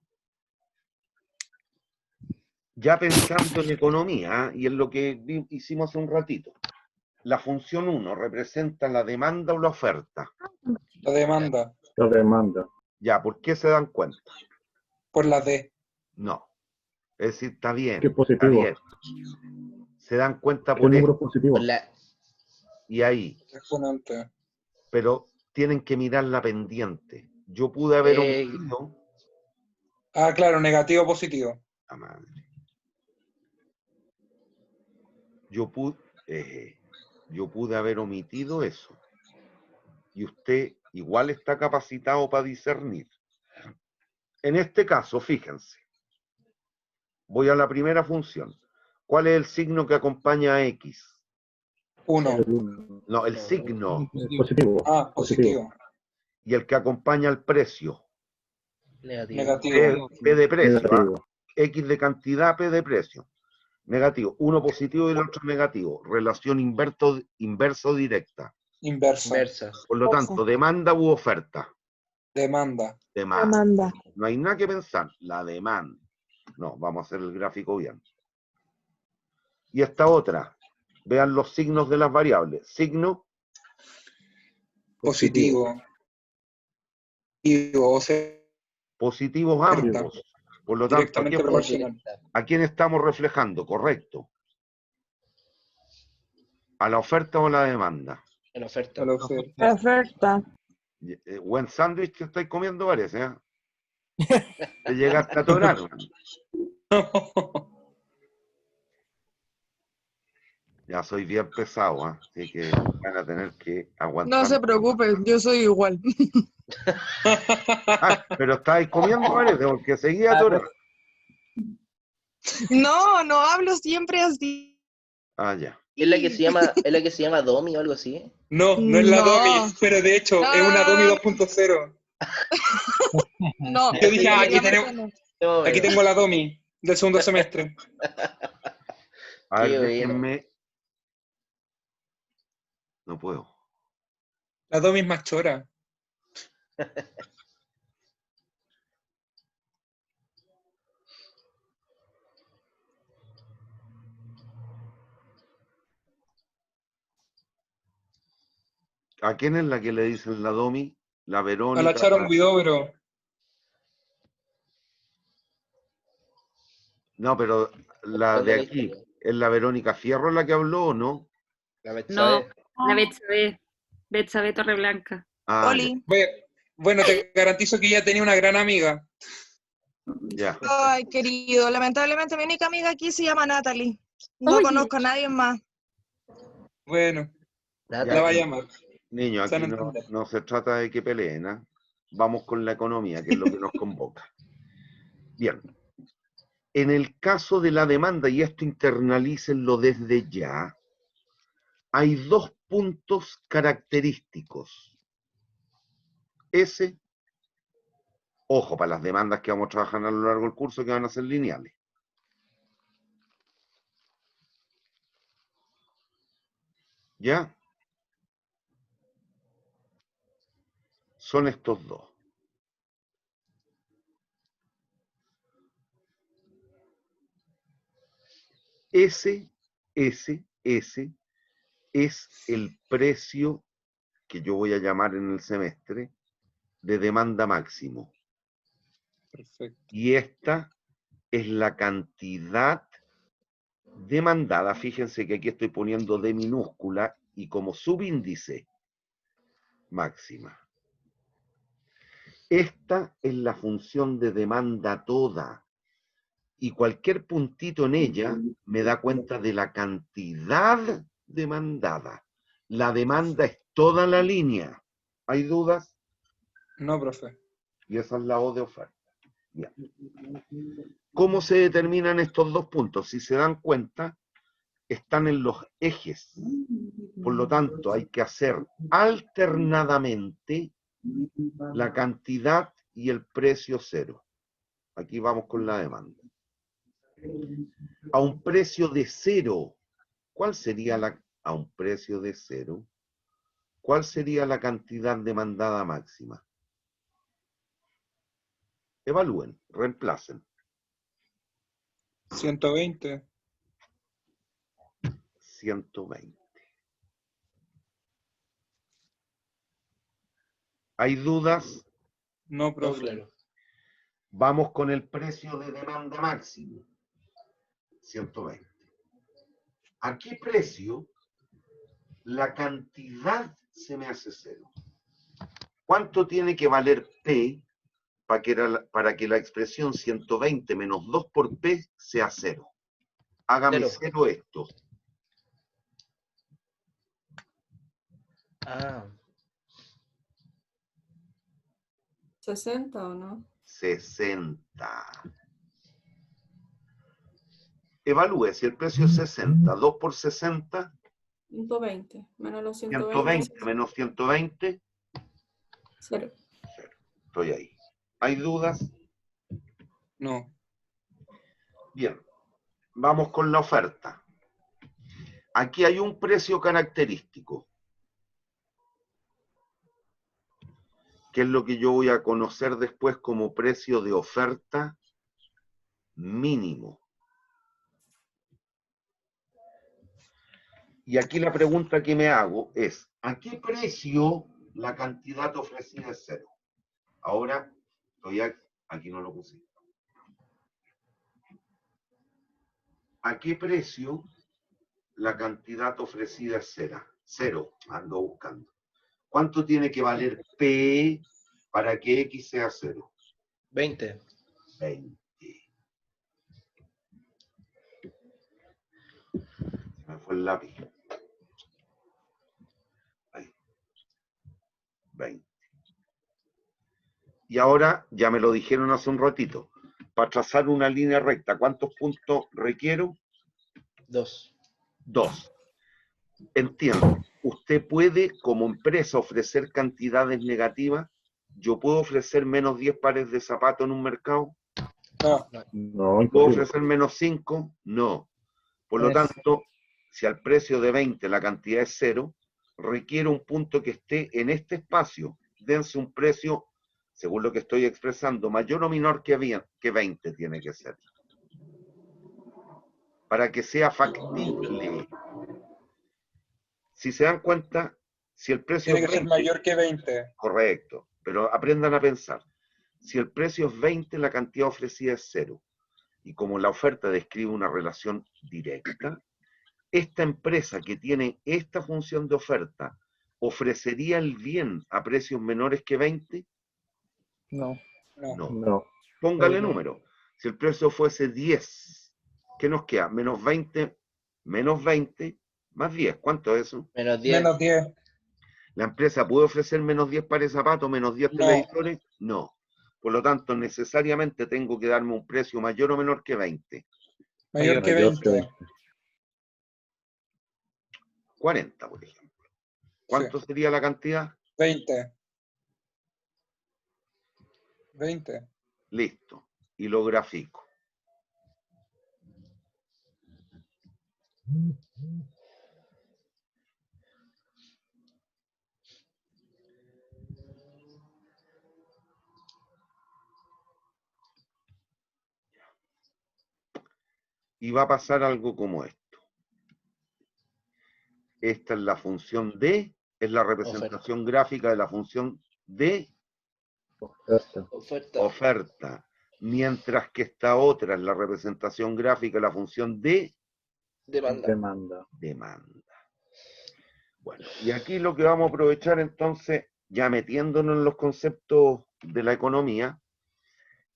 ya pensando en economía, y en lo que hicimos hace un ratito. La función 1 representa la demanda o la oferta. La demanda. La demanda. Ya, ¿por qué se dan cuenta? Por la D. No. Es decir, está bien, ¿Qué está positivo? bien. Se dan cuenta ¿Qué por número esto positivo? Por la... y ahí. Exponente. Pero tienen que mirar la pendiente. Yo pude haber omitido. Ah, claro, negativo, positivo. La madre. Yo pude haber omitido eso. Y usted igual está capacitado para discernir. En este caso, fíjense. Voy a la primera función. ¿Cuál es el signo que acompaña a X? 1. El uno. No, el signo. Positivo. Ah, positivo. Y el que acompaña al precio. Negativo. Negativo. P de precio. Negativo. X de cantidad, P de precio. Negativo. Uno positivo y el otro negativo. Relación inverso directa. Inversa. Inversa. Por lo tanto, demanda u oferta. Demanda. Demanda. No hay nada que pensar. La demanda. No, vamos a hacer el gráfico bien. Y esta otra. Vean los signos de las variables. Signo Positivo. O sea, positivos ambos. Por lo tanto, directamente proporcional. ¿a quién estamos reflejando? Correcto. ¿A la oferta o a la demanda? En oferta. A la oferta. Oferta. Buen sándwich que estáis comiendo parece, ¿eh? Te llegaste a atorar, man. Ya soy bien pesado, ¿eh? Así que van a tener que aguantar. No se preocupe, yo soy igual. Ah, pero estáis comiendo parece, porque seguía atorado. No, no hablo siempre así. Ah, ya. ¿Es la que se llama Domi o algo así? No, no es la No. Domi, pero de hecho es una Domi 2.0. No, Yo dije, la aquí marca no. Aquí tengo la Domi del segundo semestre. A ver, Qué bueno. déjenme. No puedo. La Domi es más chora. ¿A quién es la que le dicen la Domi? La A Verónica. la Sharon Guidobro. No, pero la de aquí, ¿es la Verónica Fierro la que habló o no? La No, Betsabe. la Betsabe. Betsabe Torreblanca. Ah, Oli. Bueno, te garantizo que ella tenía una gran amiga. ya. Ay, querido, lamentablemente mi única amiga aquí se llama Natalie. No Oye. conozco a nadie más. Bueno, Ya, la va a llamar. niños, Se aquí van a no, entender. no se trata de que peleen, ¿eh? Vamos con la economía, que es lo que nos convoca. Bien. En el caso de la demanda, y esto internalícenlo desde ya, hay dos puntos característicos. Ese, ojo, para las demandas que vamos a trabajar a lo largo del curso, que van a ser lineales. ¿Ya? Son estos dos. Ese es el precio que yo voy a llamar en el semestre de demanda máximo. Perfecto. Y esta es la cantidad demandada. Fíjense que aquí estoy poniendo D minúscula y como subíndice máxima. Esta es la función de demanda toda. Y cualquier puntito en ella me da cuenta de la cantidad demandada. La demanda es toda la línea. ¿Hay dudas? No, profe. Y esa es la O de oferta. Bien. ¿Cómo se determinan estos dos puntos? Si se dan cuenta, están en los ejes. Por lo tanto, hay que hacer alternadamente la cantidad y el precio cero. Aquí vamos con la demanda. A un precio de cero, ¿cuál sería a un precio de cero? ¿Cuál sería la cantidad demandada máxima? Evalúen, reemplacen. 120. 120. ¿Hay dudas? No, No, profe. claro. Vamos con el precio de demanda máximo. 120. ¿A qué precio la cantidad se me hace cero? ¿Cuánto tiene que valer P para que la expresión 120 menos 2 por P sea cero? Hágame cero esto. Ah, 60 o no. 60. Evalúe, si el precio es 60, 2 por 60, 120. Menos los 120 menos 120, 0. 0. Estoy ahí. ¿Hay dudas? No. Bien, vamos con la oferta. Aquí hay un precio característico, que es lo que yo voy a conocer después como precio de oferta mínimo. Y aquí la pregunta que me hago es, ¿a qué precio la cantidad ofrecida es cero? Ahora, aquí no lo puse. ¿A qué precio la cantidad ofrecida es cero? Ando buscando. ¿Cuánto tiene que valer P para que X sea 0? 20. 20. Se me fue el lápiz. Ahí. 20. Y ahora, ya me lo dijeron hace un ratito, para trazar una línea recta, ¿cuántos puntos requiero? 2. 2. Entiendo. Usted puede, como empresa, ofrecer cantidades negativas. Yo puedo ofrecer menos 10 pares de zapatos en un mercado. No. No, ¿Puedo imposible. ofrecer menos 5? No. Por lo Es. tanto, si al precio de 20 la cantidad es 0, requiere un punto que esté en este espacio. Dense un precio, según lo que estoy expresando, mayor o menor que 20 tiene que ser. Para que sea factible. Si se dan cuenta, si el precio Tiene es que ser 20, mayor que 20. correcto, pero aprendan a pensar. Si el precio es 20, la cantidad ofrecida es 0. Y como la oferta describe una relación directa, esta empresa que tiene esta función de oferta, ¿ofrecería el bien a precios menores que 20? No. No. No. No. Póngale número. Si el precio fuese 10, ¿qué nos queda? Menos 20 más 10. ¿Cuánto es eso? Menos 10. Menos 10. ¿La empresa puede ofrecer menos 10 pares de zapatos, menos 10 No. televisores? No. Por lo tanto, necesariamente tengo que darme un precio mayor o menor que 20. Mayor que Mayor que 20. 40, por ejemplo. ¿Cuánto sería la cantidad? 20. 20. Listo. Y lo grafico. Y va a pasar algo como esto. Esta es la función D, es la representación gráfica de la función de oferta. oferta. Mientras que esta otra es la representación gráfica de la función de Demanda. demanda. Bueno, y aquí lo que vamos a aprovechar entonces, ya metiéndonos en los conceptos de la economía,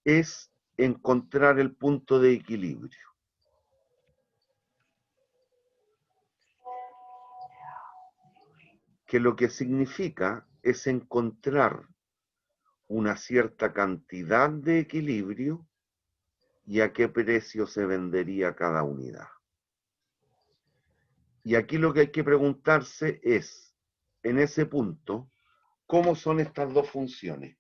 es encontrar el punto de equilibrio. Que lo que significa es encontrar una cierta cantidad de equilibrio y a qué precio se vendería cada unidad. Y aquí lo que hay que preguntarse es, en ese punto, ¿cómo son estas dos funciones?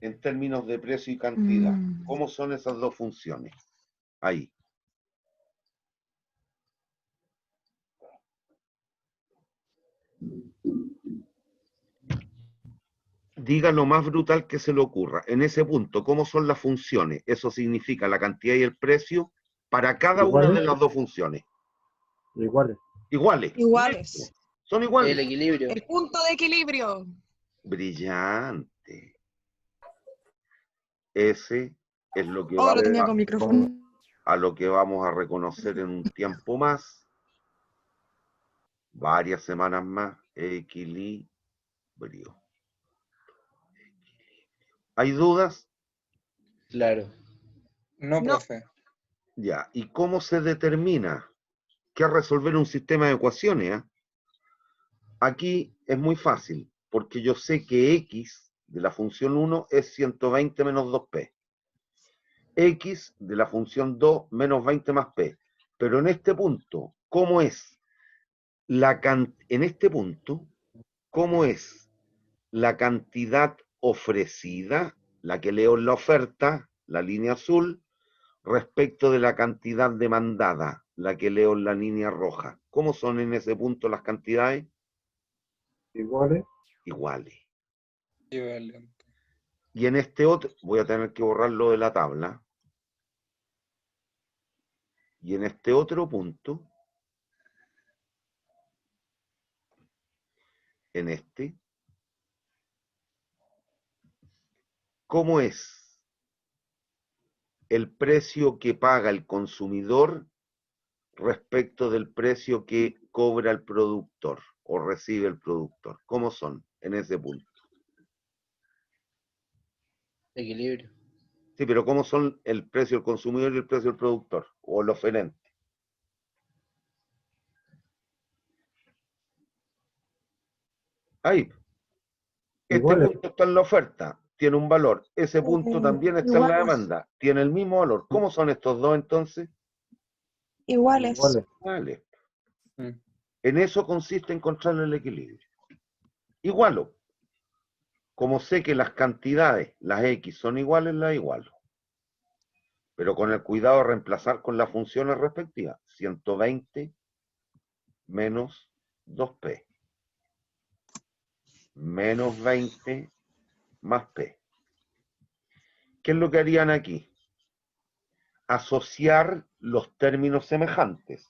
En términos de precio y cantidad, ¿cómo son esas dos funciones? Ahí. Diga lo más brutal que se le ocurra. En ese punto, ¿cómo son las funciones? Eso significa la cantidad y el precio para cada una de las dos funciones. Iguales. Iguales. Iguales. Son El iguales. equilibrio. El punto de equilibrio. Brillante. Ese es lo que Oh, va lo tenía con micrófono. a lo que vamos a reconocer en un tiempo más, varias semanas más, equilibrio. ¿Hay dudas? Claro. No, No. profe. Ya. ¿Y cómo se determina qué es resolver un sistema de ecuaciones? Aquí es muy fácil, porque yo sé que x de la función 1 es 120 menos 2p. X de la función 2 menos 20 más p. Pero en este punto, ¿cómo es la cantidad ofrecida, la que leo en la oferta, la línea azul, respecto de la cantidad demandada, la que leo en la línea roja. ¿Cómo son en ese punto las cantidades? Iguales. Iguales. Equivalente. Y en este otro, voy a tener que borrarlo de la tabla. Y en este otro punto, en este, ¿cómo es el precio que paga el consumidor respecto del precio que cobra el productor o recibe el productor? ¿Cómo son en ese punto? Equilibrio. Sí, pero ¿cómo son el precio del consumidor y el precio del productor? O el oferente. Ahí. Este Iguales. punto está en la oferta, tiene un valor. Ese punto también está en la demanda, tiene el mismo valor. ¿Cómo son estos dos entonces? Iguales. Iguales. Vale. Mm. En eso consiste encontrar el equilibrio. Igualo. Como sé que las cantidades, las X, son iguales, las igualo. Pero con el cuidado de reemplazar con las funciones respectivas. 120 menos 2P. Menos 20 más P. ¿Qué es lo que harían aquí? Asociar los términos semejantes.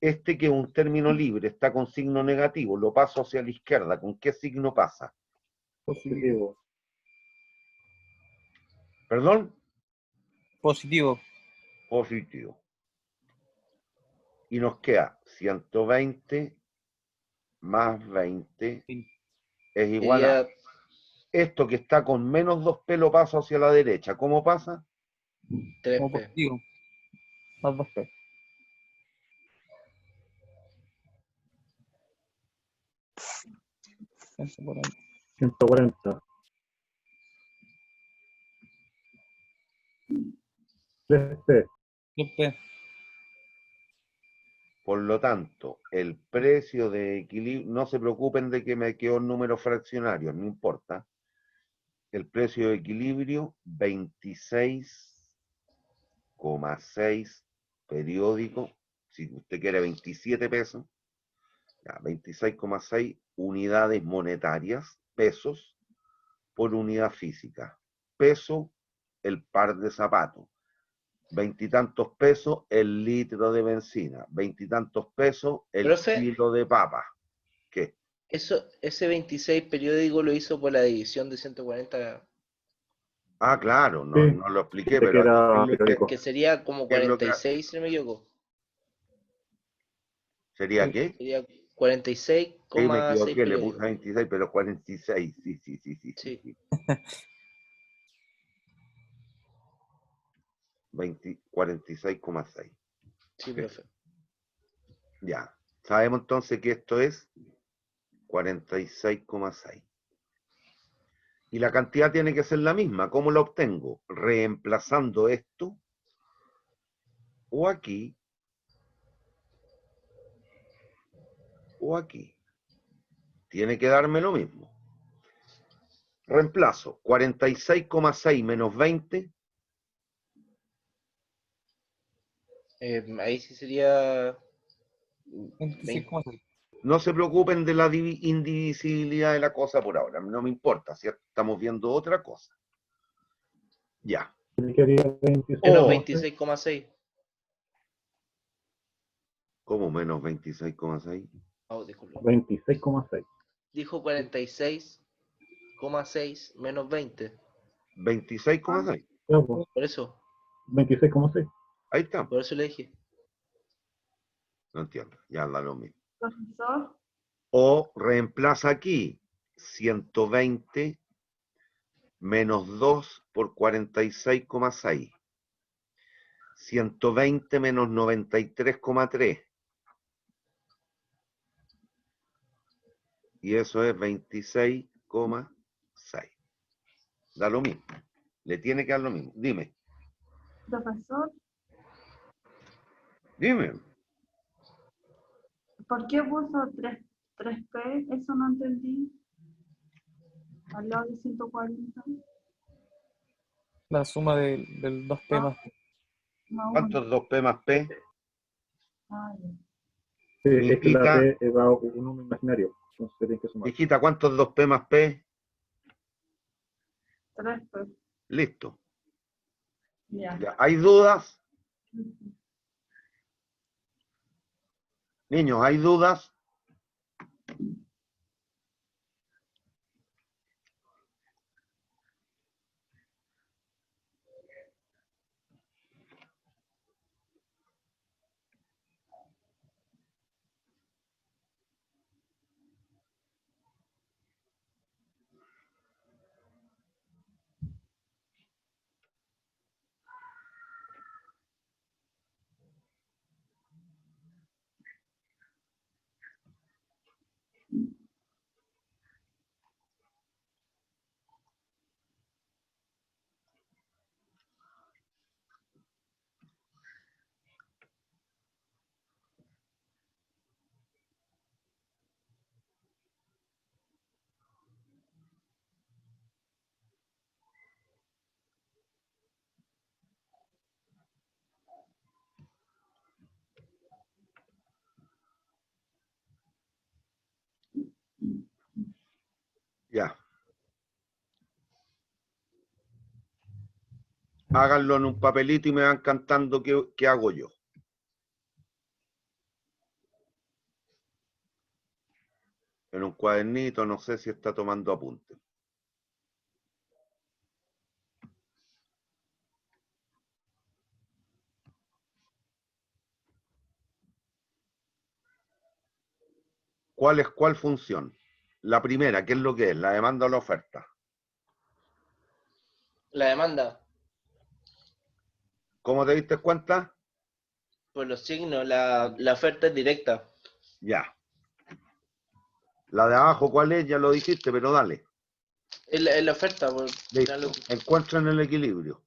Este que es un término libre está con signo negativo, lo paso hacia la izquierda. ¿Con qué signo pasa? Positivo. ¿Perdón? Positivo. Positivo. Y nos queda 120 más 20 es igual a... Sería Esto que está con menos 2P lo paso hacia la derecha. ¿Cómo pasa? Como 3P. positivo. Más 2P. Eso por ahí. 140. 3P. 2P. Por lo tanto, el precio de equilibrio, no se preocupen de que me quedó en números fraccionarios, no importa. El precio de equilibrio, 26,6 periódico, si usted quiere 27 pesos, 26,6 unidades monetarias, pesos, por unidad física. Peso, el par de zapatos. 20 y tantos pesos el litro de benzina. 20 y tantos pesos el Profe. kilo de papa. ¿Qué? Ese 26 periódico lo hizo por la división de 140, Ah, claro, no, Sí. no lo expliqué, De que pero aquí, era ¿qué periódico. que sería como ¿Qué es lo que- 46, si no me equivoco. ¿sería qué? Sería Sí, me 46,6 equivoqué, le puse periódicos. 26, pero 46. Sí. Sí. 46,6. Sí, Ok. profe. Ya. Sabemos entonces que esto es 46,6. Y la cantidad tiene que ser la misma. ¿Cómo la obtengo? Reemplazando esto o aquí o aquí. Tiene que darme lo mismo. Reemplazo 46,6 menos 20. Ahí sí sería 26,6. No se preocupen de la indivisibilidad de la cosa por ahora. No me importa, ¿cierto? Estamos viendo otra cosa. Ya. Yo quería 26. menos O, 26,6. ¿cómo menos 26,6? Oh, disculpa. 26,6. Dijo 46,6 menos 20. 26,6. Ya, pues, Por eso 26,6. Ahí está. le dije. No entiendo. Ya da lo mismo. Profesor, O reemplaza aquí 120 menos 2 por 46,6. 120 menos 93,3. Y eso es 26,6. Da lo mismo. Le tiene que dar lo mismo. Dime. profesor, Dime. ¿por qué puso 3P? Eso no entendí. Al lado de 140. La suma del 2P más P. No, ¿Cuánto es 2P más P? Ah, ya. Sí, es que la Hijita, P va un número imaginario, entonces tienen que sumar. hijita, ¿cuánto es 2P más P? 3P. Listo. Ya. Ya. ¿Hay dudas? Niños, ¿hay dudas? Ya. Háganlo en un papelito y me van cantando qué hago yo. En un cuadernito, no sé si está tomando apuntes. ¿Cuál función? La primera, ¿qué es lo que es? La demanda o la oferta. La demanda, ¿Cómo te diste cuenta? por los signos, la oferta es directa. Ya. La de abajo, ¿cuál es? Ya lo dijiste, pero dale. Es la oferta, por Listo. Encuentran el equilibrio.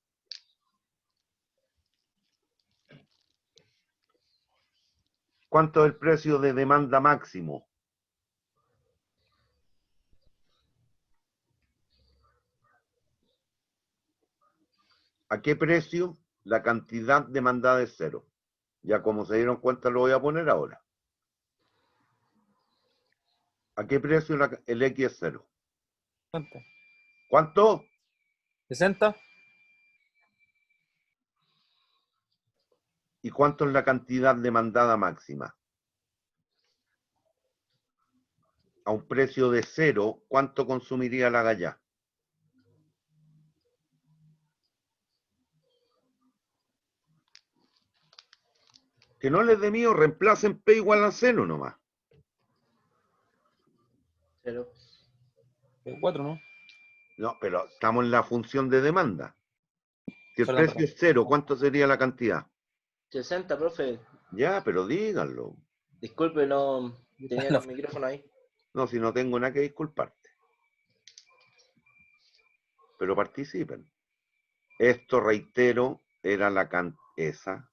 ¿Cuánto es el precio de demanda máximo? ¿A qué precio? La cantidad demandada es cero. Ya como se dieron cuenta, lo voy a poner ahora. ¿A qué precio el X es cero? 60. ¿Cuánto? 60. ¿Y cuánto es la cantidad demandada máxima? A un precio de cero, ¿cuánto consumiría la gallá? Que no les dé mío, reemplacen P igual a cero nomás. 0. 4, ¿no? No, pero estamos en la función de demanda. Si el Perdón, precio perdón. es cero, ¿cuánto sería la cantidad? 60, profe. Ya, pero díganlo. Disculpe, no tenía No, el micrófono ahí. No, si no tengo nada que disculparte. Pero participen. Esto, reitero, era esa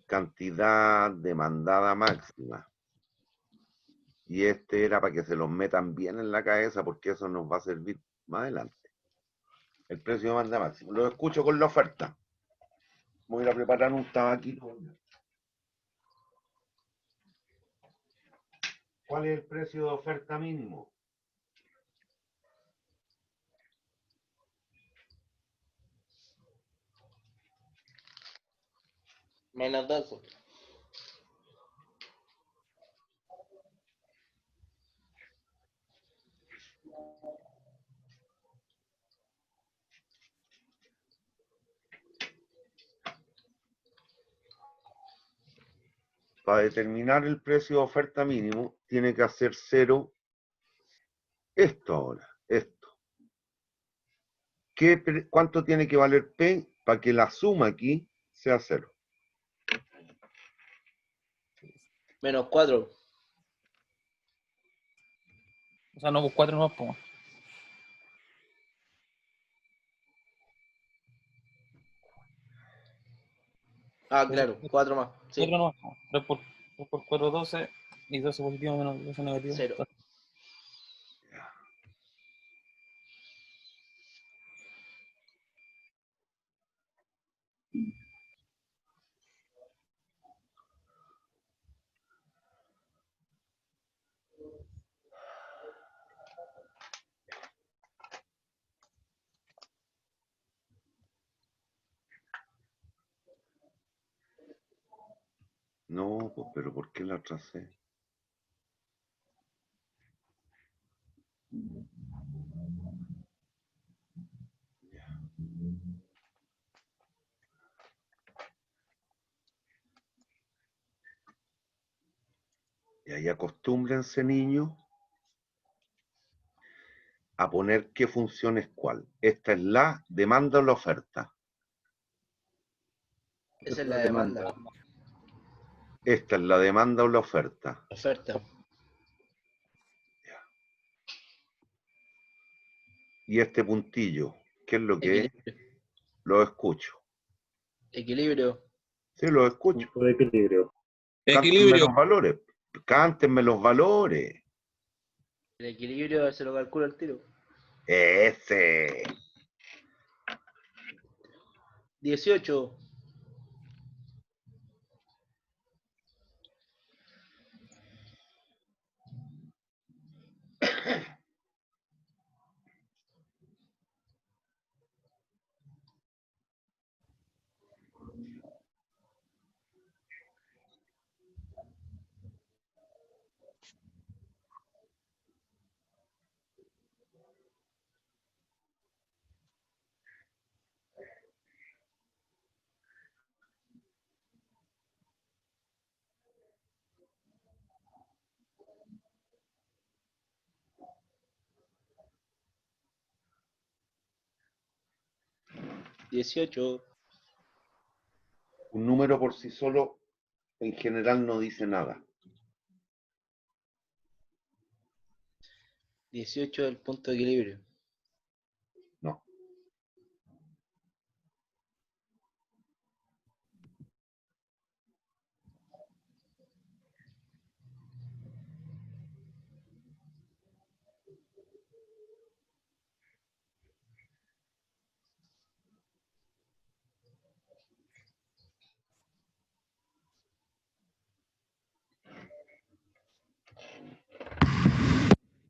cantidad demandada máxima. Y este era para que se los metan bien en la cabeza, porque eso nos va a servir más adelante. El precio de demanda máximo. Lo escucho con la oferta. Voy a ir a preparar un tabaquito. ¿Cuál es el precio de oferta mínimo? Menos 12. Para determinar el precio de oferta mínimo, tiene que hacer cero esto ahora, esto. ¿Cuánto tiene que valer P para que la suma aquí sea cero? Menos 4. O sea, no, pues 4 no, pues. Ah, claro, 4 más. 4 Sí, no, 3 por 4, 12. Y 12 positivo menos 12 negativo. 0. No, pues, pero ¿por qué la atrasé? Y ahí acostúmbrense, niños, a poner qué función es cuál. Esta es la demanda o la oferta. Esa es la demanda. Esta es la demanda o la oferta. Oferta. Y este puntillo, ¿qué es lo que es? Equilibrio. Lo escucho. Equilibrio. Sí, lo escucho. Punto de equilibrio. Cántenme Equilibrio. los valores. Cántenme los valores. El equilibrio se lo calcula el tiro. Ese. 18. Un número por sí solo en general no dice nada. 18 del punto de equilibrio. No.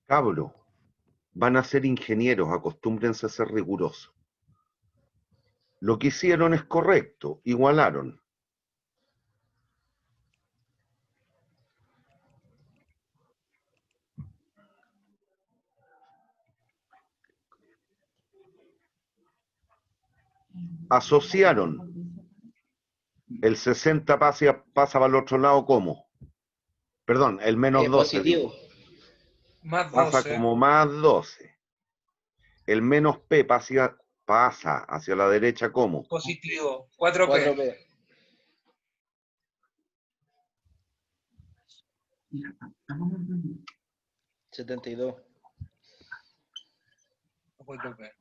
Cabro, van a ser ingenieros, acostúmbrense a ser rigurosos. Lo que hicieron es correcto, igualaron. Asociaron. El 60 pasa para el otro lado, ¿cómo? Perdón, el menos 12. Positivo. Digo. Más Pasa 12. como más 12. El menos P pasa hacia la derecha, ¿cómo? Positivo. 4P. 4P. 72. 4P.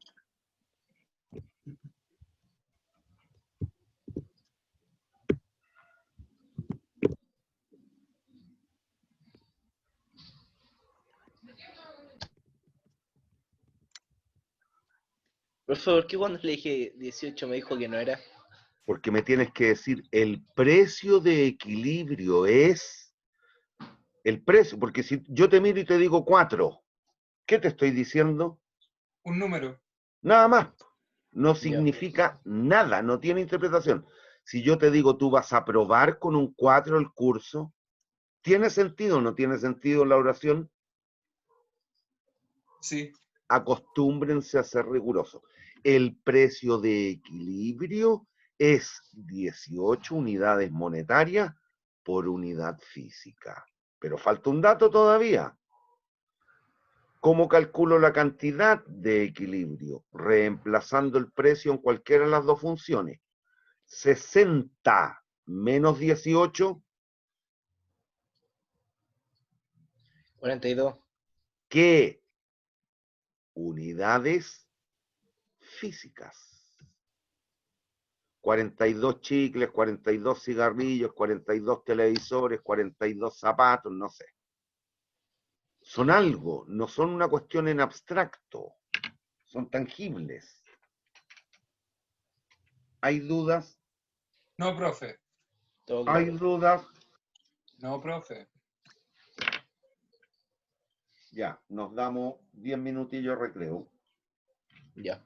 Profe, ¿por qué cuando le dije 18 me dijo que no era? Porque me tienes que decir, el precio de equilibrio es el precio, porque si yo te miro y te digo 4, ¿qué te estoy diciendo? Un número. Nada más. No significa nada, no tiene interpretación. Si yo te digo, tú vas a probar con un 4 el curso, ¿tiene sentido o no tiene sentido la oración? Sí. Acostúmbrense a ser rigurosos. El precio de equilibrio es 18 unidades monetarias por unidad física. Pero falta un dato todavía. ¿Cómo calculo la cantidad de equilibrio? Reemplazando el precio en cualquiera de las dos funciones. 60 menos 18. 42. ¿Qué unidades físicas? 42 chicles, 42 cigarrillos, 42 televisores, 42 zapatos, no sé. Son algo, no son una cuestión en abstracto, son tangibles. ¿Hay dudas? No, profe. Todo ¿Hay claro. dudas? No, profe. Ya, nos damos 10 minutillos de recreo. Ya.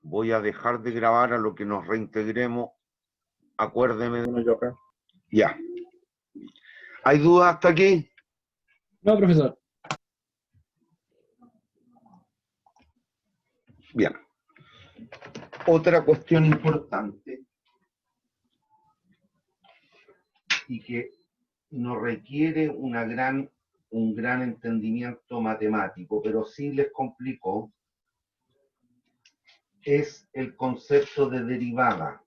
Voy a dejar de grabar a lo que nos reintegremos Acuérdeme. Bueno, yo acá. Ya. ¿Hay dudas hasta aquí? No, profesor. Bien. Otra cuestión importante y que no requiere un gran entendimiento matemático, pero sí les complicó, es el concepto de derivada.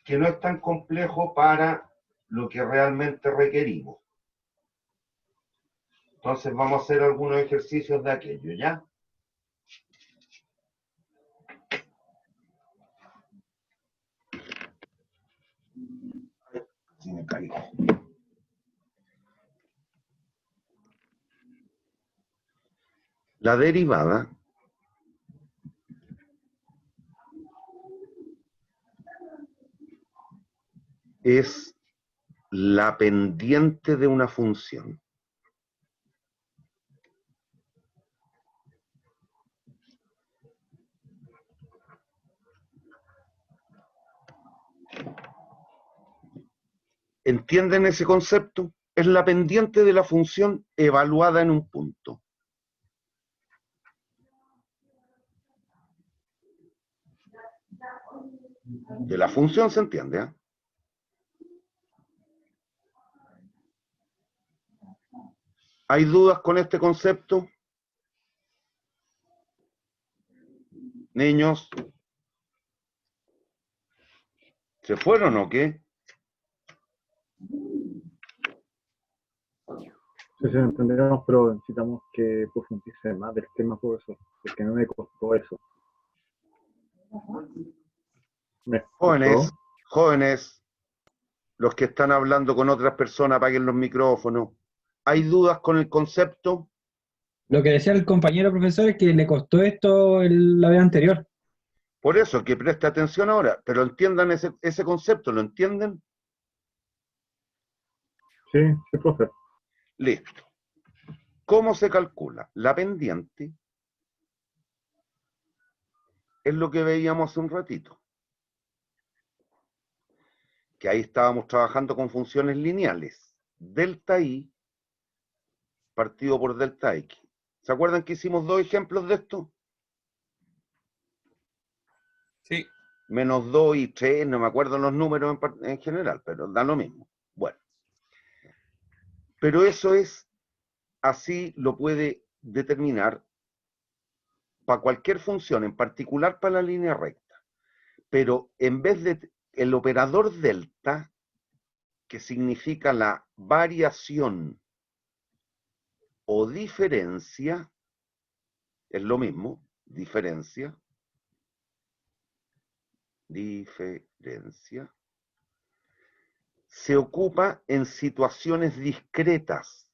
Que no es tan complejo para lo que realmente requerimos. Entonces vamos a hacer algunos ejercicios de aquello, ¿ya? Sí, me caigo. La derivada es la pendiente de una función. ¿Entienden ese concepto? Es la pendiente de la función evaluada en un punto. De la función se entiende, ¿eh? ¿Hay dudas con este concepto? Niños, ¿se fueron o qué? Sí, sí, entendemos, pero necesitamos que profundice más del tema, profesor, porque no me costó eso. ¿Me Jóvenes, escuchó? jóvenes, los que están hablando con otras personas, apaguen los micrófonos. ¿Hay dudas con el concepto? Lo que decía el compañero profesor es que le costó esto la vez anterior. Por eso, que preste atención ahora, pero entiendan ese concepto, ¿lo entienden? Sí, sí, profe. Listo. ¿Cómo se calcula? La pendiente es lo que veíamos hace un ratito. Que ahí estábamos trabajando con funciones lineales. Delta I partido por delta X. ¿Se acuerdan que hicimos dos ejemplos de esto? Sí. Menos 2 y 3, no me acuerdo los números en general, pero da lo mismo. Bueno. Pero eso es, así lo puede determinar para cualquier función, en particular para la línea recta. Pero en vez de el operador delta, que significa la variación o diferencia, es lo mismo, diferencia, se ocupa en situaciones discretas.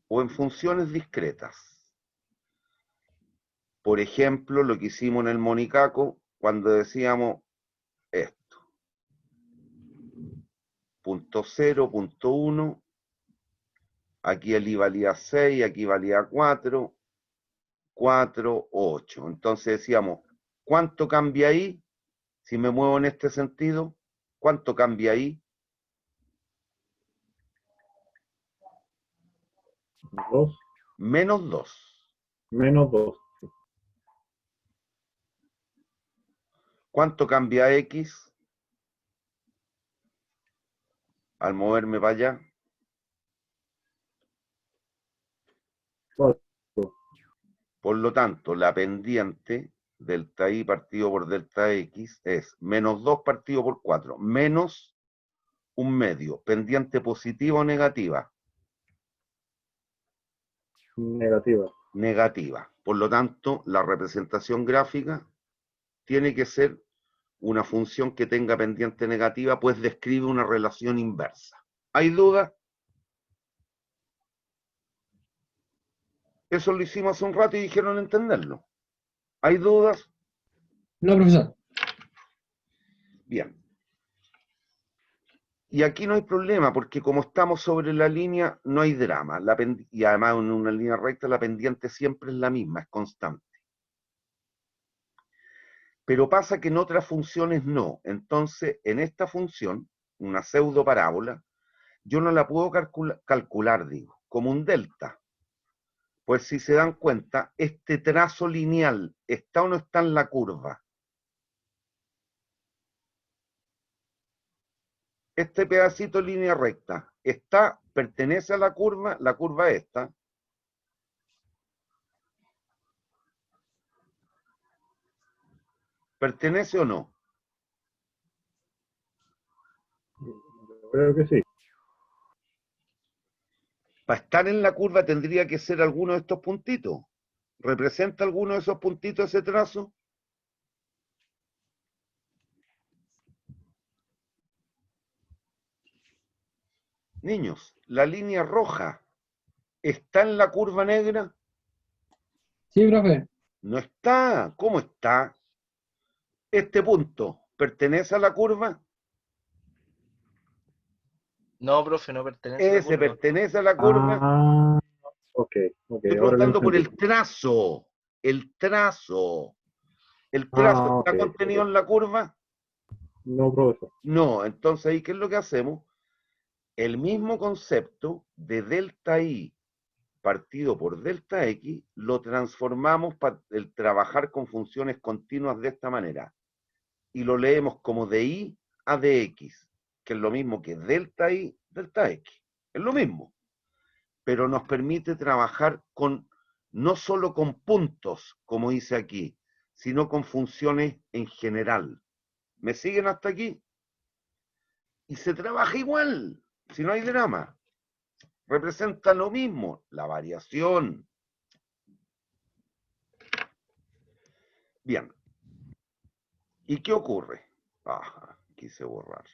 O en funciones discretas. Por ejemplo, lo que hicimos en el monicaco cuando decíamos esto. Punto 0, punto 1. Aquí el I valía 6, aquí valía 4. 4, 8. Entonces decíamos, ¿cuánto cambia ahí? Si me muevo en este sentido, ¿cuánto cambia ahí? 2. Menos 2. Menos 2. ¿Cuánto cambia X? Al moverme para allá. 4. Por lo tanto, la pendiente delta I partido por delta X es menos 2 partido por 4, menos un medio. ¿Pendiente positiva o negativa? Negativa. Negativa. Por lo tanto, la representación gráfica tiene que ser una función que tenga pendiente negativa, pues describe una relación inversa. ¿Hay duda? Eso lo hicimos hace un rato y dijeron entenderlo. ¿Hay dudas? No, profesor. Bien. Y aquí no hay problema, porque como estamos sobre la línea, no hay drama. Y además en una línea recta la pendiente siempre es la misma, es constante. Pero pasa que en otras funciones no. Entonces, en esta función, una pseudo parábola, yo no la puedo calcular, digo, como un delta. Pues si se dan cuenta, este trazo lineal, ¿está o no está en la curva? Este pedacito de línea recta, ¿está, pertenece a la curva esta? ¿Pertenece o no? Creo que sí. Para estar en la curva tendría que ser alguno de estos puntitos. ¿Representa alguno de esos puntitos ese trazo? Niños, la línea roja, ¿está en la curva negra? Sí, profe. No está. ¿Cómo está? Este punto, ¿pertenece a la curva? No, profe, no pertenece a la Ese curva. pertenece a la curva. Ah, ok, Estoy ahora lo preguntando por entendí. el trazo. El trazo. ¿El trazo Ah, ok, está contenido en la curva? no, profesor. No. Entonces, ¿ahí qué es lo que hacemos? El mismo concepto de delta I partido por delta X, lo transformamos para el trabajar con funciones continuas de esta manera. Y lo leemos como de I a dx, que es lo mismo que delta I, delta X. Es lo mismo. Pero nos permite trabajar con, no solo con puntos, como dice aquí, sino con funciones en general. ¿Me siguen hasta aquí? Y se trabaja igual, si no hay drama. Representa lo mismo, la variación. Bien. ¿Y qué ocurre? Quise borrar.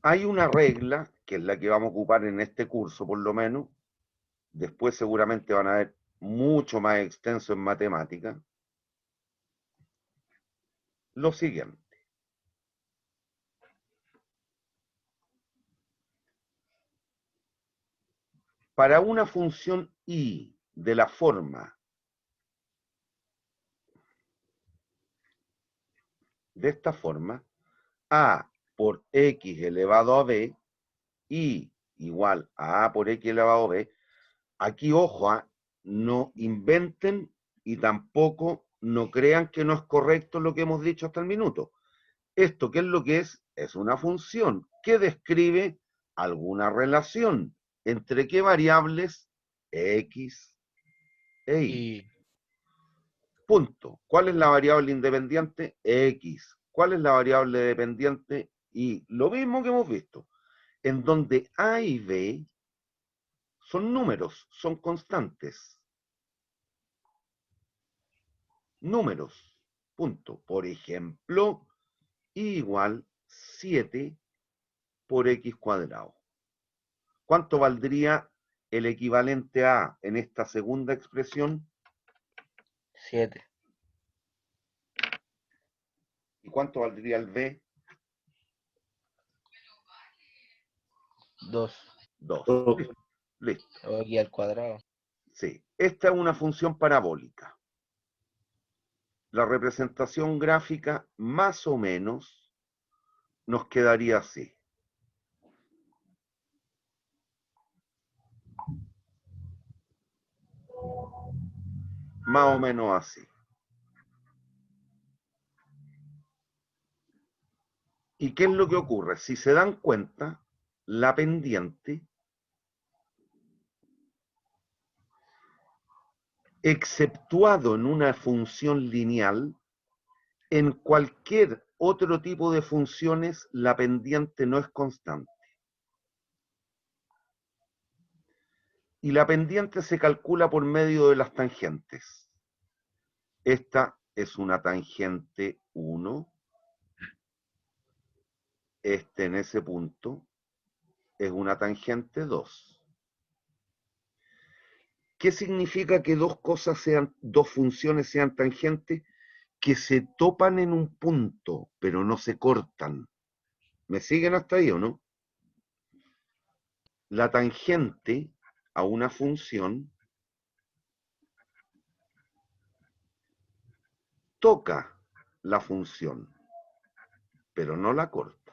Hay una regla, que es la que vamos a ocupar en este curso, por lo menos. Después seguramente van a ver mucho más extenso en matemática. Lo siguiente. Para una función y de la forma de esta forma, a por x elevado a b, y igual a por x elevado a b, aquí ojo, no inventen y tampoco no crean que no es correcto lo que hemos dicho hasta el minuto. ¿Esto qué es lo que es? Es una función que describe alguna relación entre qué variables, x e y. Punto. ¿Cuál es la variable independiente? X. ¿Cuál es la variable dependiente? Y. Lo mismo que hemos visto, en donde a y b son números, son constantes. Números. Punto. Por ejemplo, y igual 7 por x cuadrado. ¿Cuánto valdría el equivalente a en esta segunda expresión? 7. ¿Y cuánto valdría el b? 2. 2. Dos. Listo. O aquí al cuadrado. Sí. Esta es una función parabólica. La representación gráfica más o menos nos quedaría así. Más o menos así. ¿Y qué es lo que ocurre? Si se dan cuenta, la pendiente, exceptuado en una función lineal, en cualquier otro tipo de funciones, la pendiente no es constante. Y la pendiente se calcula por medio de las tangentes. Esta es una tangente 1. Este en ese punto es una tangente 2. ¿Qué significa que dos funciones sean tangentes? que se topan en un punto, pero no se cortan. ¿Me siguen hasta ahí o no? La tangente a una función toca la función, pero no la corta.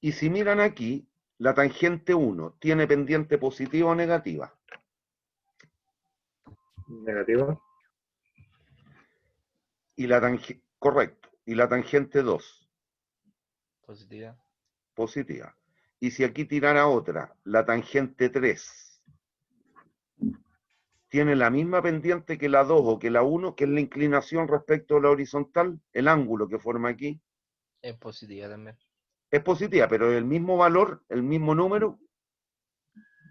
Y si miran aquí, la tangente 1 tiene pendiente positiva o negativa. Negativa. Y la tangente, correcto. Y la tangente 2, Positiva. positiva. Y si aquí tirara otra, la tangente 3, tiene la misma pendiente que la 2 o que la 1, que es la inclinación respecto a la horizontal, el ángulo que forma aquí. Es positiva también. Es positiva, pero el mismo valor, el mismo número.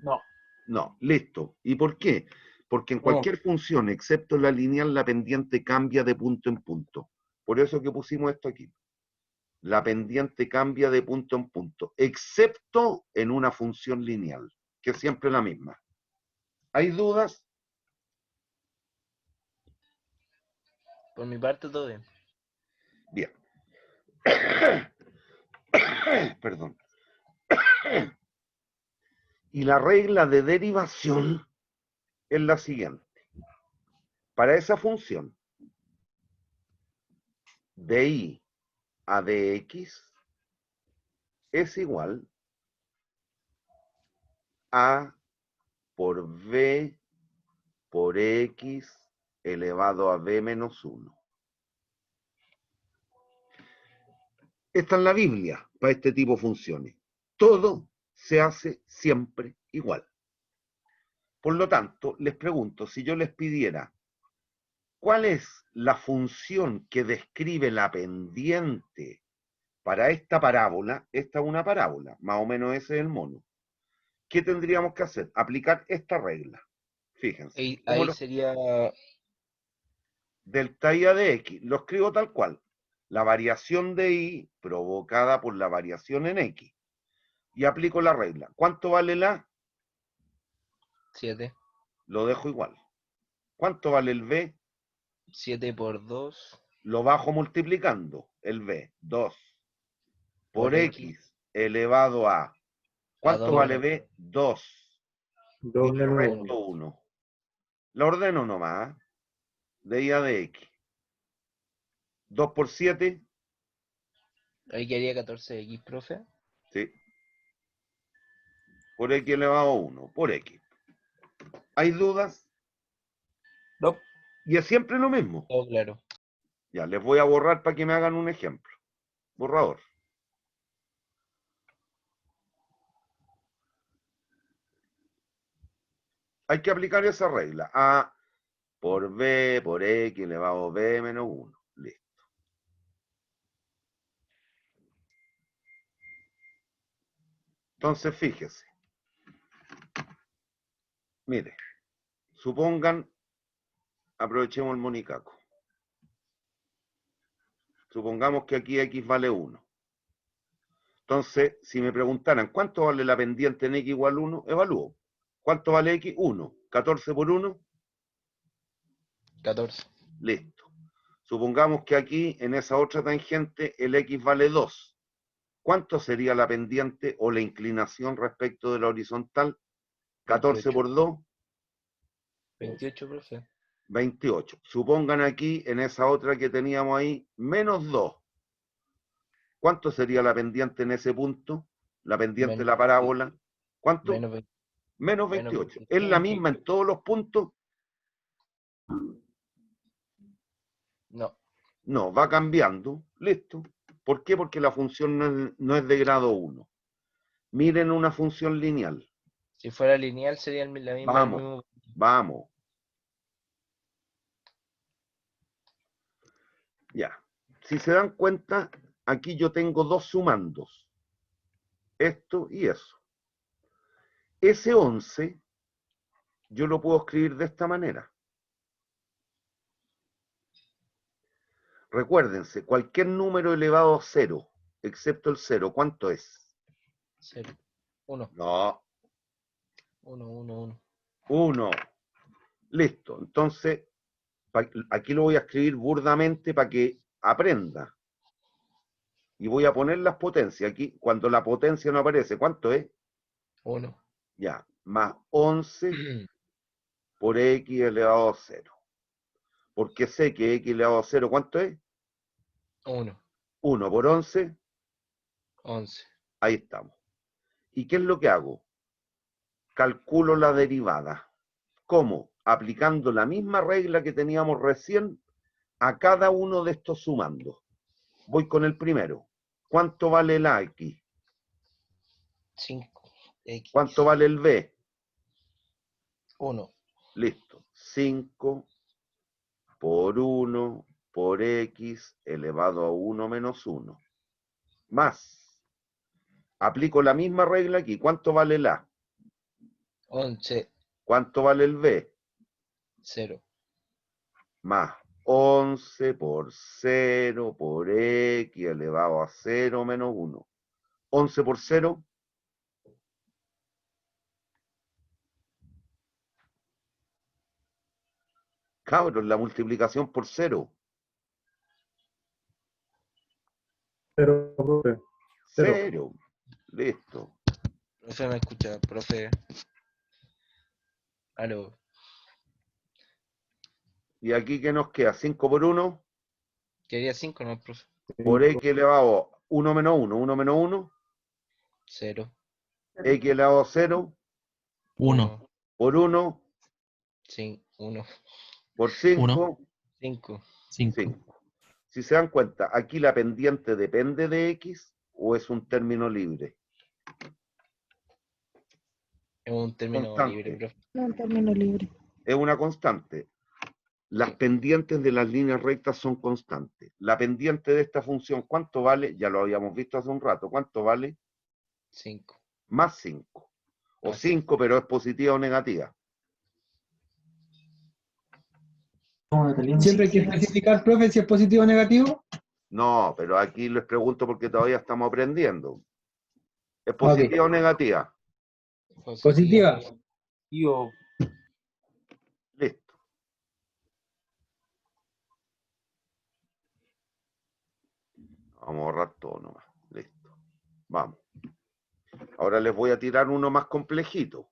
No. No, listo. ¿Y por qué? Porque en No. cualquier función, excepto la lineal, la pendiente cambia de punto en punto. Por eso que pusimos esto aquí. La pendiente cambia de punto en punto, excepto en una función lineal, que es siempre la misma. ¿Hay dudas? Por mi parte, todo bien. Bien. Perdón. Y la regla de derivación es la siguiente. Para esa función, de y a dx es igual a por b por x elevado a b menos 1. Esta es la Biblia para este tipo de funciones. Todo se hace siempre igual. Por lo tanto, les pregunto, si yo les pidiera, ¿cuál es la función que describe la pendiente para esta parábola? Esta es una parábola, más o menos ese es el mono. ¿Qué tendríamos que hacer? Aplicar esta regla. Fíjense. Ahí sería delta i a de x. Lo escribo tal cual. La variación de y provocada por la variación en x. Y aplico la regla. ¿Cuánto vale la? 7. Lo dejo igual. ¿Cuánto vale el b? 7 por 2 Lo bajo multiplicando. El b, 2. Por por x elevado a. ¿Cuánto 2 vale b? 2. Y Doble le nuevo. resto 1. La ordeno nomás. De i a de x. 2 por 7. Ahí quedaría 14x, profe. Sí. Por x elevado a 1. Por x. ¿Hay dudas? No. Y es siempre lo mismo. Todo claro. Ya, les voy a borrar para que me hagan un ejemplo. Borrador. Hay que aplicar esa regla. A por b por x elevado a b menos 1. Listo. Entonces, fíjese. Mire, supongan, aprovechemos el monicaco. Supongamos que aquí x vale 1. Entonces, si me preguntaran, ¿cuánto vale la pendiente en x igual 1? Evalúo. ¿Cuánto vale x? 1. 14 por 1. 14. Listo. Supongamos que aquí, en esa otra tangente, el x vale 2. ¿Cuánto sería la pendiente o la inclinación respecto de la horizontal? 14 por 2. 28, profe. 28. Supongan aquí, en esa otra que teníamos ahí, menos 2. ¿Cuánto sería la pendiente en ese punto? La pendiente de la parábola. ¿Cuánto? Menos 20. Menos menos 28. 28. ¿Es la misma en todos los puntos? No. No, va cambiando. Listo. ¿Por qué? Porque la función no es de grado 1. Miren una función lineal. Si fuera lineal sería la misma. Vamos, el mismo. vamos. Ya. Si se dan cuenta, aquí yo tengo dos sumandos. Esto y eso. Ese 11 yo lo puedo escribir de esta manera. Recuérdense, cualquier número elevado a 0, excepto el 0, ¿cuánto es? 0. 1. No, 1, 1, 1. 1. Listo. Entonces, aquí lo voy a escribir burdamente para que aprenda. Y voy a poner las potencias. Aquí, cuando la potencia no aparece, ¿cuánto es? 1. Ya, más 11 por x elevado a 0. Porque sé que x elevado a 0, ¿cuánto es? 1. 1 por 11, 11. ahí estamos. ¿Y qué es lo que hago? Calculo la derivada. ¿Cómo? Aplicando la misma regla que teníamos recién a cada uno de estos sumandos. Voy con el primero. ¿Cuánto vale el a aquí? 5. X. ¿Cuánto vale el b? 1. Listo. 5 por 1 por x elevado a 1 menos 1. Más. Aplico la misma regla aquí. ¿Cuánto vale el a? 11. ¿Cuánto vale el b? 0. Más 11 por 0 por x elevado a 0 menos 1. 11 por 0. Cabros, la multiplicación por 0. 0, profe. 0. Listo. Profe, ¿me escucha? Profe. Aló. ¿Y aquí qué nos queda? 5 por 1 Quería 5, ¿no, profe? por x elevado a 1 menos 1. 1 menos 1. 0. X elevado a 0 1. por 1 Sí, 1. por 5. 5. 5. Si se dan cuenta, aquí la pendiente depende de x o es un término libre. Es un término Constante. libre, profe. Un término libre. Es una constante. Las pendientes de las líneas rectas son constantes. La pendiente de esta función, ¿cuánto vale? Ya lo habíamos visto hace un rato. ¿Cuánto vale? 5. Más 5. O Más 5, pero es positiva o negativa. Siempre hay que especificar, profe, si es positivo o negativo. No, pero aquí les pregunto porque todavía estamos aprendiendo. ¿Es positiva o negativa? Positiva. Yo, Listo. Vamos a borrar todo nomás. Listo. Vamos. Ahora les voy a tirar uno más complejito.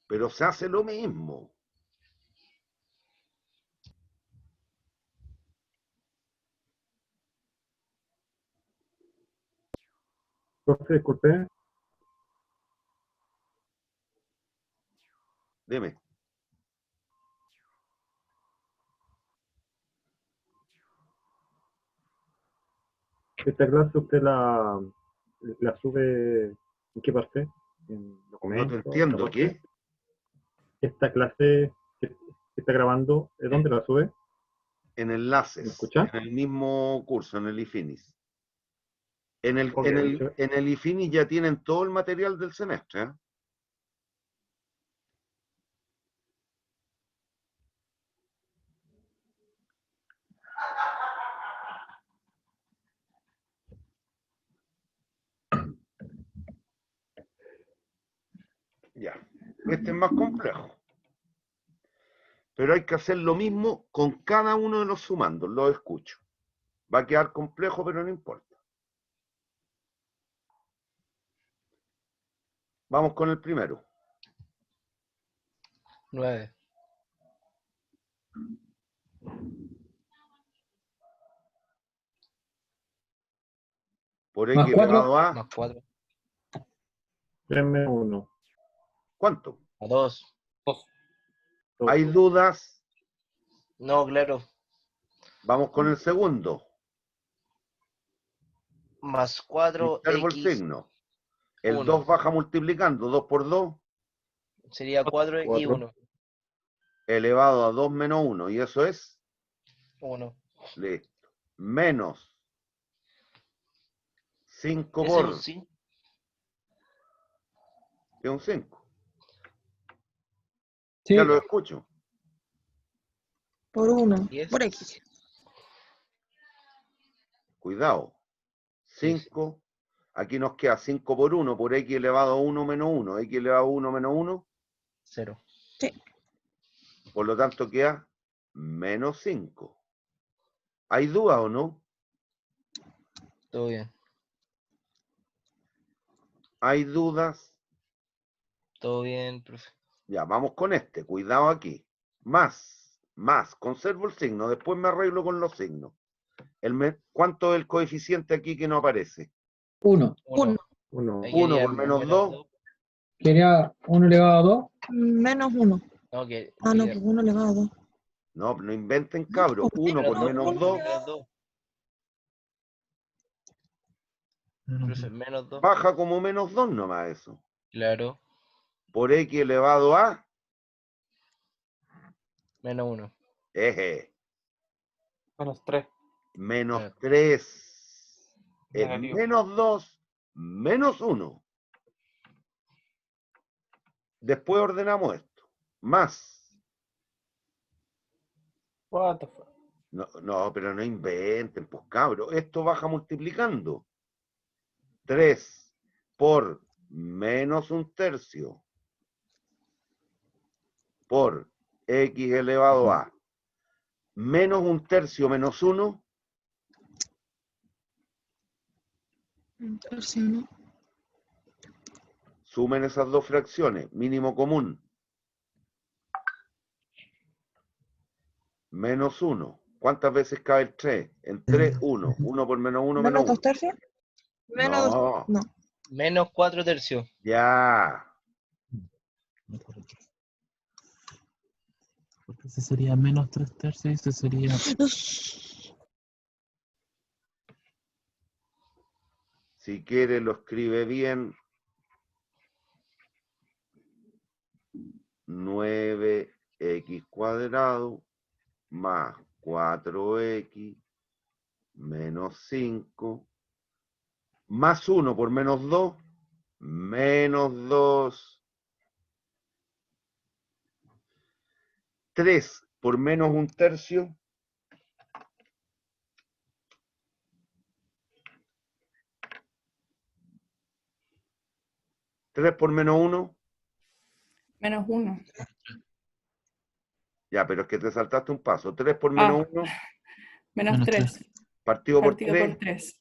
Pero se hace lo mismo. Profe, disculpe. Dime. ¿Esta clase usted la sube en qué parte? ¿En No te documentos? entiendo. ¿Qué? Esta clase que está grabando, ¿dónde la sube? En ¿Me enlaces. escucha? En el mismo curso, en el IFINIS. En el, Ok, en el IFINIS ya tienen todo el material del semestre. ¿Eh? Ya. Este es más complejo. Pero hay que hacer lo mismo con cada uno de los sumandos. Lo escucho. Va a quedar complejo, pero no importa. Vamos con el primero. 9. Por Más x 4. elevado a... Más 4. Denme 1. ¿Cuánto? A 2. ¿Hay dudas? No, claro. Vamos con el segundo. Más 4 Observo el X. signo. El 1. 2 baja multiplicando. 2 por 2 Sería 4 y 4. 1. elevado a 2 menos 1. Y eso es... 1. Listo. Menos 5 Ese es por... un 5. Es un 5. Sí. Ya lo escucho. Por 1. 10. Por X. Cuidado. 5 Aquí nos queda 5 por 1 por x elevado a 1 menos 1. X elevado a 1 menos 1. 0. Sí. Por lo tanto queda menos 5. ¿Hay duda o no? Todo bien. ¿Hay dudas? Todo bien, profe. Ya, vamos con este. Cuidado aquí. Más. Conservo el signo. Después me arreglo con los signos. ¿Cuánto es el coeficiente aquí que no aparece? 1. 1. 1. 1 por menos 2. Sería 1 elevado a 2. Menos 1. No, que Ah, no, pues 1 elevado a 2. No, no inventen, cabros. 1 por menos 2. menos 2. Profe, menos 2. Baja como menos 2 nomás eso. Claro. Por x elevado a Menos 1. eje. Menos 3. Menos 3. Es Negativo. menos 2 menos 1. Después ordenamos esto. Más. What the fuck. No, pero no inventen, pues cabros. Esto baja multiplicando. 3 por menos 1/3 por x elevado a menos 1/3 menos 1. 1/3, ¿no? Sumen esas dos fracciones. Mínimo común. Menos 1. ¿Cuántas veces cabe el 3? En 3, 1. 1 por menos 1, menos ¿Menos 1. 2/3? Menos No. no. Menos 4/3. Ya. Porque ese sería menos 3/3 y ese sería... Si quiere lo escribe bien. 9x cuadrado más 4x menos 5 más 1 por menos 2 menos 2. 3 por menos 1/3. ¿3 por menos 1? Menos 1. Ya, pero es que te saltaste un paso. 3 por menos 1. Menos 3. Partido por Partido 3. por 3.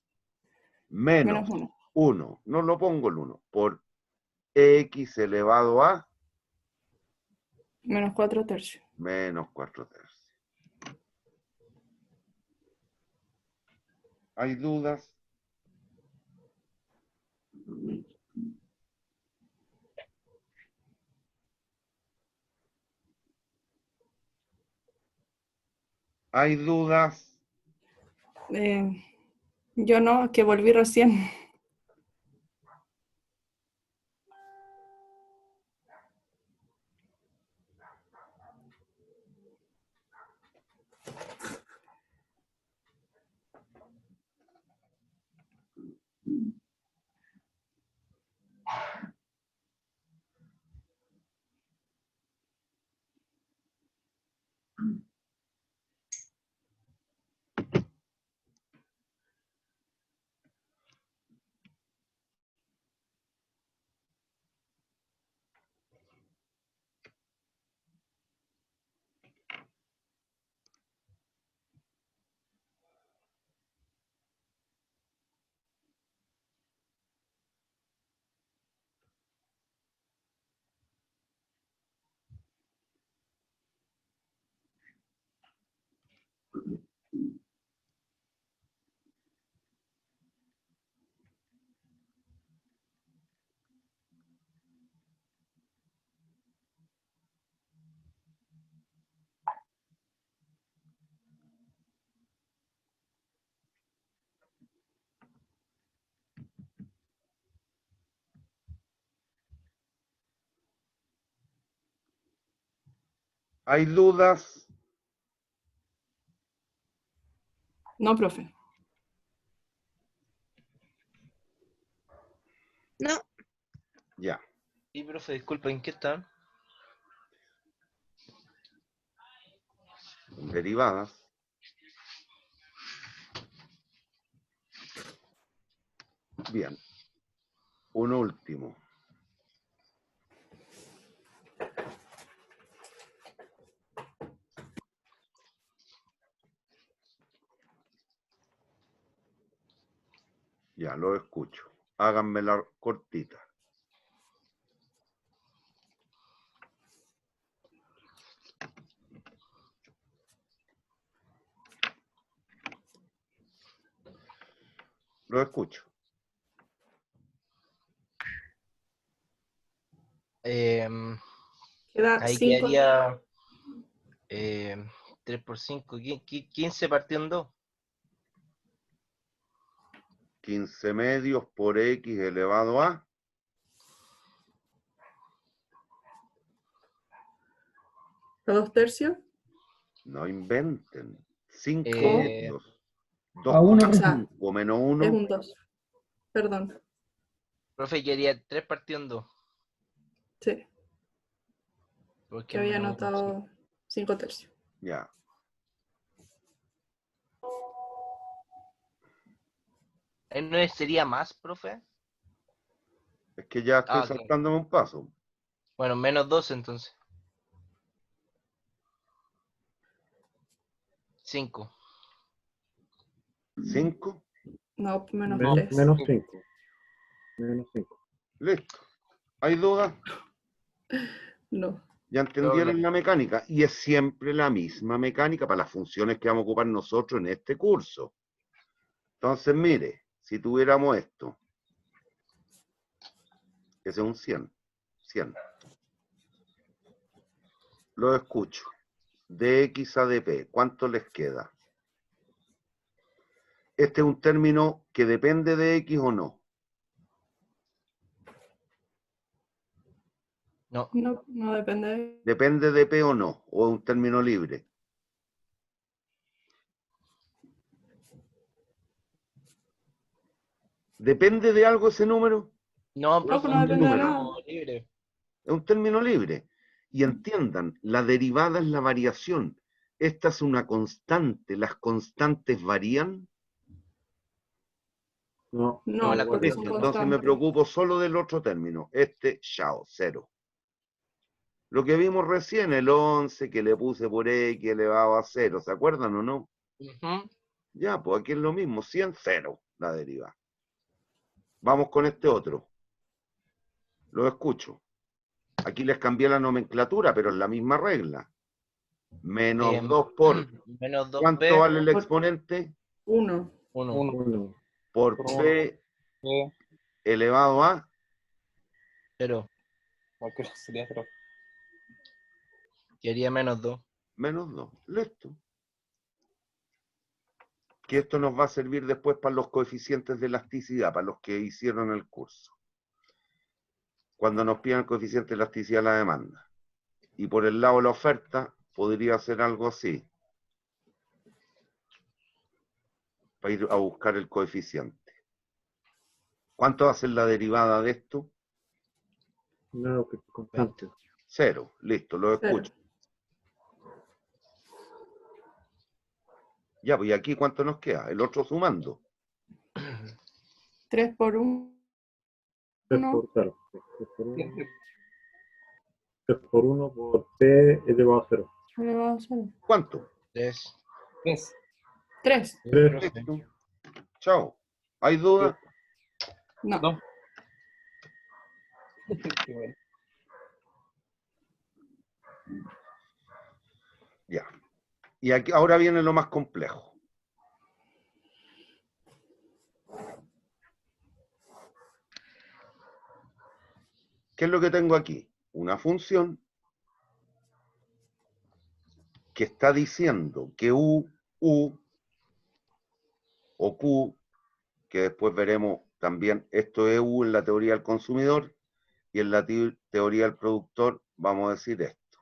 Menos Menos 1. 1. No lo pongo el 1. Por x elevado a Menos 4/3. menos 4/3. ¿Hay dudas? ¿Hay dudas? Yo no, que volví recién. ¿Hay dudas? No, profe. No. Ya. Y profe, disculpa, ¿en qué están? Derivadas. Bien. un último. Ya, lo escucho. Háganmela cortita. Lo escucho. Queda Ahí 5. quedaría 3 por 5, 15 partiendo. 15 medios por X elevado a. ¿A 2/3? No inventen. 5 Eh, medios. A 2 uno por O sea, 5 menos es 1. un 2. Perdón. Profe, quería 3 partiendo. Sí, Porque que había menos uno, sí. anotado 5/3. Ya. ¿No sería más, profe? Es que ya estoy Ok. saltándome un paso. Bueno, menos 12 entonces. 5. 5. No, menos Menos 3. 5. Menos 5. Listo. ¿Hay dudas? No. Ya entendieron Doble. la mecánica. Y es siempre la misma mecánica para las funciones que vamos a ocupar nosotros en este curso. Entonces, mire, si tuviéramos esto, ese es un 100. 100. Lo escucho. De X a dp, ¿cuánto les queda? Este es un término que depende de X o no. No. No depende. Depende de P o no, o es un término libre. ¿Depende de algo ese número? No, No, profe, pues no un depende de número. nada. libre. Es un término libre. Y entiendan, la derivada es la variación. Esta es una constante. ¿Las constantes varían? No. No, la porque son Listo, entonces me constantes. preocupo solo del otro término. Este, chao, 0. Lo que vimos recién, el 11, que le puse por X elevado a 0. ¿Se acuerdan o no? Ujú. Ya, pues aquí es lo mismo. 100, 0, la deriva. Vamos con este otro. Lo escucho. Aquí les cambié la nomenclatura, pero es la misma regla. Menos 2 por... Menos 2P. ¿Cuánto vale el exponente? 1. 1. 1. Por Por P uno. elevado a... 0. Cualquiera sería 0. Quería menos 2. Menos 2. Listo. Que esto nos va a servir después para los coeficientes de elasticidad, para los que hicieron el curso. Cuando nos pidan el coeficiente de elasticidad de la demanda. Y por el lado de la oferta, podría ser algo así. Para ir a buscar el coeficiente. ¿Cuánto va a ser la derivada de esto? No, que es constante. 0. Listo, lo escucho. Ya, pues, ¿y aquí cuánto nos queda? El otro sumando. 3 por 1. 3 por 0. 3 por 1. 3 por 1 por P elevado a 0. Elevado a 0. ¿Cuánto? 3. 3. 3. 3. Listo. Chao. ¿Hay duda? No. No. Qué bueno. Ya. Y aquí ahora viene lo más complejo. ¿Qué es lo que tengo aquí? Una función que está diciendo que U o Q, que después veremos también, esto es U en la teoría del consumidor y en la teoría del productor vamos a decir esto,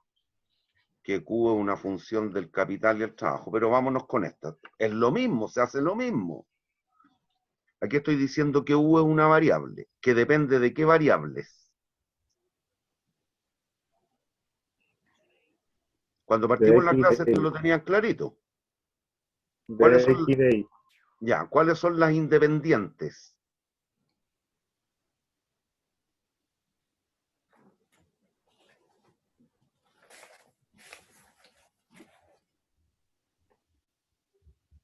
que Q es una función del capital y el trabajo, pero vámonos con esta. Es lo mismo, se hace lo mismo. Aquí estoy diciendo que U es una variable, que depende de qué variables. Cuando partimos la clase esto lo tenían clarito. ¿Cuáles De son? X de Y. Ya, ¿cuáles son las independientes?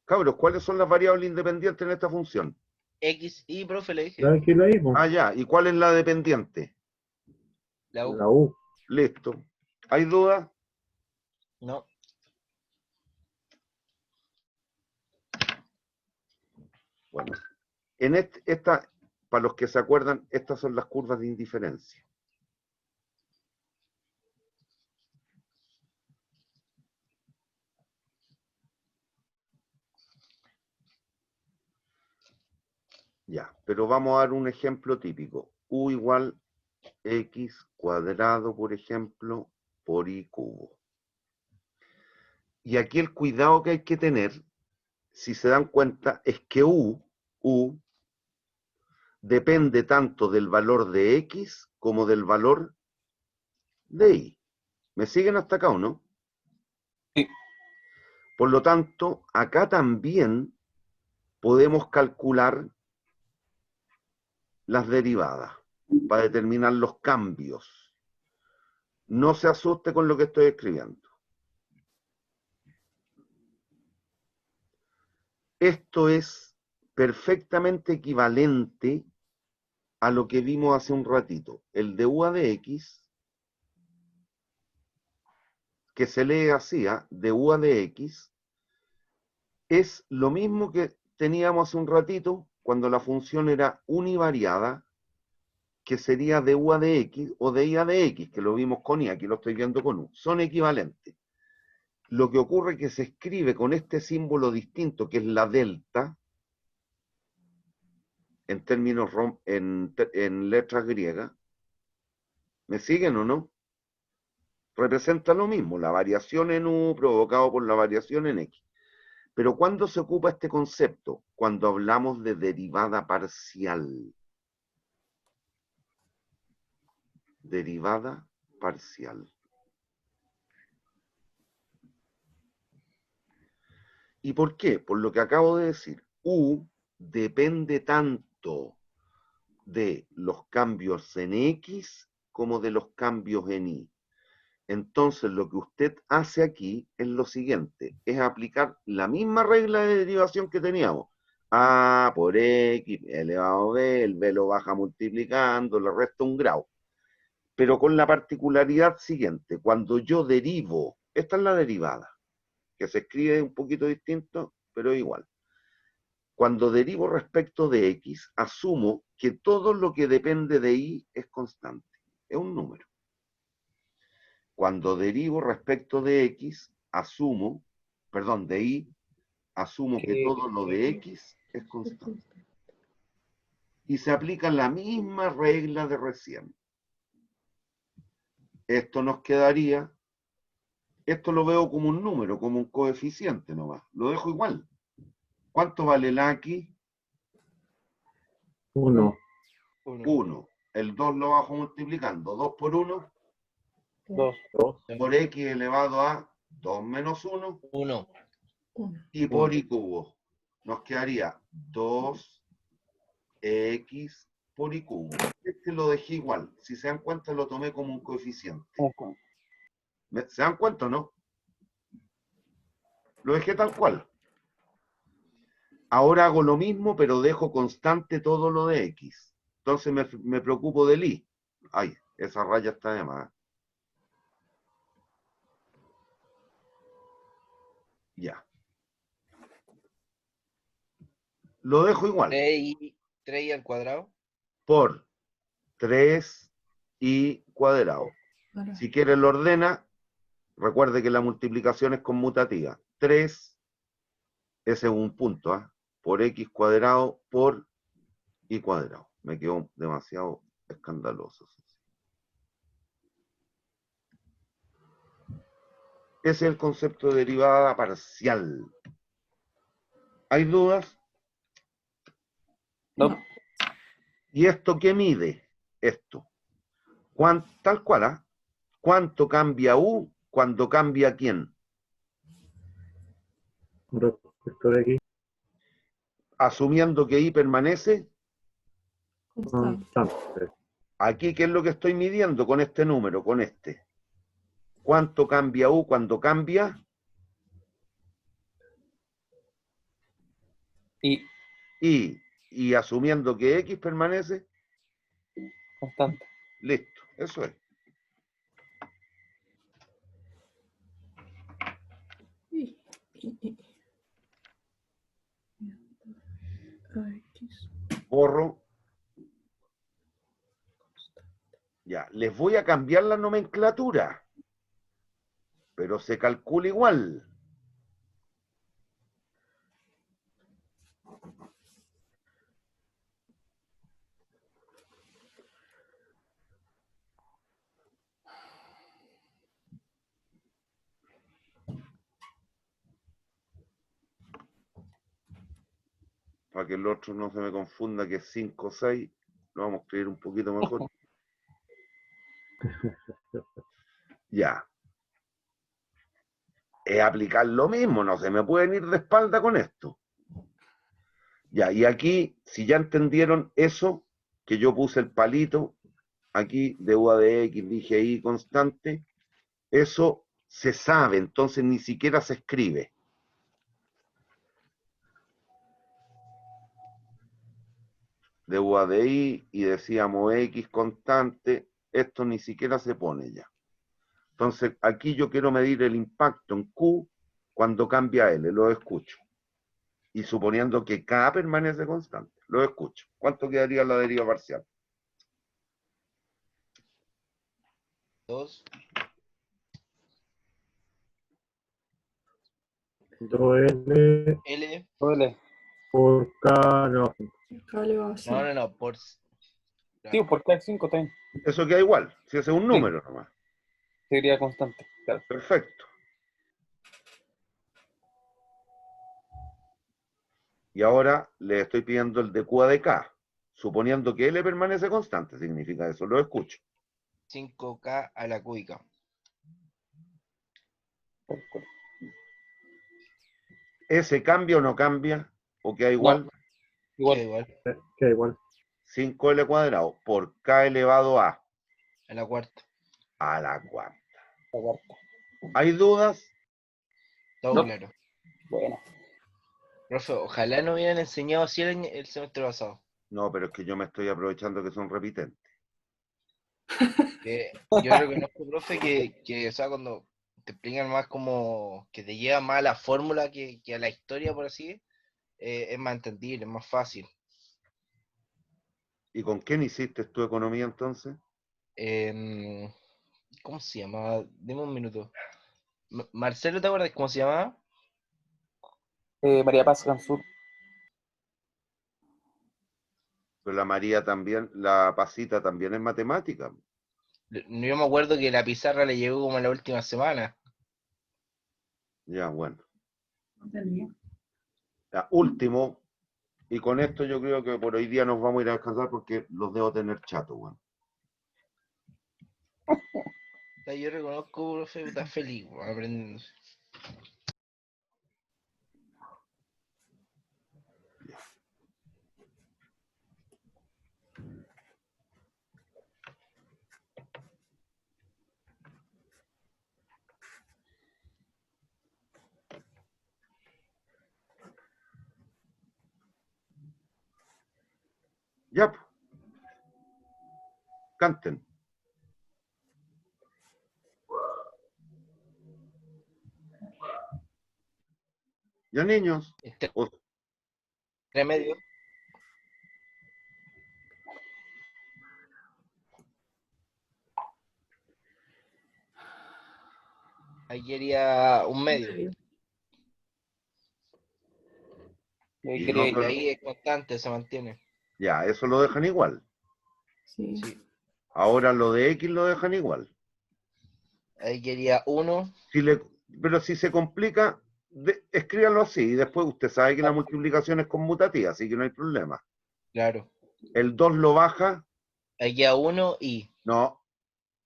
Cabros, ¿cuáles son las variables independientes en esta función? X, Y, profe, le dije. ¿Sabes qué la hizo? Ah, ya. ¿Y cuál es la dependiente? La U. La U. Listo. ¿Hay dudas? No. Bueno. Para los que se acuerdan, estas son las curvas de indiferencia. Ya, pero vamos a dar un ejemplo típico. U igual X cuadrado, por ejemplo, por Y cubo. Y aquí el cuidado que hay que tener, si se dan cuenta, es que U depende tanto del valor de X como del valor de Y. ¿Me siguen hasta acá o no? Sí. Por lo tanto, acá también podemos calcular las derivadas para determinar los cambios. No se asuste con lo que estoy escribiendo. Esto es perfectamente equivalente a lo que vimos hace un ratito. El de U a de X, que se lee así, de U a de X, es lo mismo que teníamos hace un ratito cuando la función era univariada, que sería de U a de X o de Y a de X, que lo vimos con Y, aquí lo estoy viendo con U. Son equivalentes. Lo que ocurre es que se escribe con este símbolo distinto, que es la delta, en términos, en letras griegas. ¿Me siguen o no? Representa lo mismo, la variación en U provocado por la variación en X. Pero ¿cuándo se ocupa este concepto? Cuando hablamos de derivada parcial. Derivada parcial. ¿Y por qué? Por lo que acabo de decir. U depende tanto de los cambios en X como de los cambios en Y. Entonces, lo que usted hace aquí es lo siguiente, es aplicar la misma regla de derivación que teníamos. A por X elevado a B, el B lo baja multiplicando, le resta un grado. Pero con la particularidad siguiente, cuando yo derivo, esta es la derivada, que se escribe un poquito distinto, pero igual. Cuando derivo respecto de X, asumo que todo lo que depende de Y es constante, es un número. Cuando derivo respecto de X, de Y, asumo que todo lo de X es constante. Y se aplica la misma regla de recién. Esto nos quedaría, esto lo veo como un número, como un coeficiente nomás. Lo dejo igual. ¿Cuánto vale la aquí? 1. 1. El 2 lo bajo multiplicando. 2 por 1. 2. Por X elevado a 2 menos 1. 1. Y por Y cubo. Nos quedaría 2X por Y cubo. Este lo dejé igual. Si se dan cuenta, lo tomé como un coeficiente. ¿Se dan cuenta o no? Lo dejé tal cual. Ahora hago lo mismo, pero dejo constante todo lo de X. Entonces me preocupo del Y. Ay, esa raya está de más. Ya. Lo dejo igual. 3y al cuadrado. Por 3y cuadrado. Si quiere lo ordena, recuerde que la multiplicación es conmutativa. 3, ese es un punto, por X cuadrado por Y cuadrado. Me quedó demasiado escandaloso. Ese es el concepto de derivada parcial. ¿Hay dudas? No. ¿Y esto qué mide? Esto. Tal cual, ¿Cuánto cambia U cuando cambia quién? Respecto de X. Asumiendo que Y permanece Constante. Aquí, ¿qué es lo que estoy midiendo con este número, con este? ¿Cuánto cambia U cuando cambia? Y asumiendo que X permanece constante. Listo, eso es. Borro. Ya, les voy a cambiar la nomenclatura, pero se calcula igual. Para que el otro no se me confunda que es 5 o 6, lo vamos a escribir un poquito mejor. Ya. Es aplicar lo mismo, no se me pueden ir de espalda con esto. Ya, y aquí, si ya entendieron eso, que yo puse el palito, aquí de UA de X, dije Y constante, eso se sabe, entonces ni siquiera se escribe. De UA de Y y decíamos X constante, esto ni siquiera se pone ya. Entonces, aquí yo quiero medir el impacto en Q cuando cambia L, lo escucho. Y suponiendo que K permanece constante, lo escucho. ¿Cuánto quedaría la deriva parcial? 2. 2L L. por K, no. No, por... Sí, por K 5 también. Eso queda igual, si ese es un número nomás. Sería constante, claro. Perfecto. Y ahora le estoy pidiendo el de Q a de K, suponiendo que L permanece constante, significa eso, lo escucho. 5K a la cúbica. ¿Ese cambia o no cambia? ¿O queda igual? Igual. Queda igual. 5L cuadrado por K elevado a. A la cuarta. A la cuarta. ¿Hay dudas? Todo claro. Bueno. Profe, ojalá no hubieran enseñado así el semestre pasado. No, pero es que yo me estoy aprovechando que son repitentes. Yo reconozco, profe, que o sea, cuando te explican más como que te lleva más a la fórmula que a la historia, por así, es más entendible, es más fácil. ¿Y con quién hiciste tu economía entonces? ¿Cómo se llamaba? Dime un minuto. Marcelo, ¿te acuerdas cómo se llamaba? María Paz Gansur. Pero la María también, la Pasita también es matemática. Yo me acuerdo que la pizarra le llegó como en la última semana. Ya, bueno. No tenía. Ya, último, y con esto yo creo que por hoy día nos vamos a ir a descansar porque los debo tener chatos, bueno. Yo reconozco, profe, está feliz, aprendiendo. Ya, pues. Canten. Ya, niños. Remedio. Ahí quería un medio. Y Y ahí es constante, se mantiene. Ya, eso lo dejan igual. Sí. Ahora lo de X lo dejan igual. Ahí quería 1. Pero si se complica, escríbanlo así. Y después usted sabe que la multiplicación es conmutativa, así que no hay problema. Claro. El 2 lo baja. Ahí queda 1 y... No.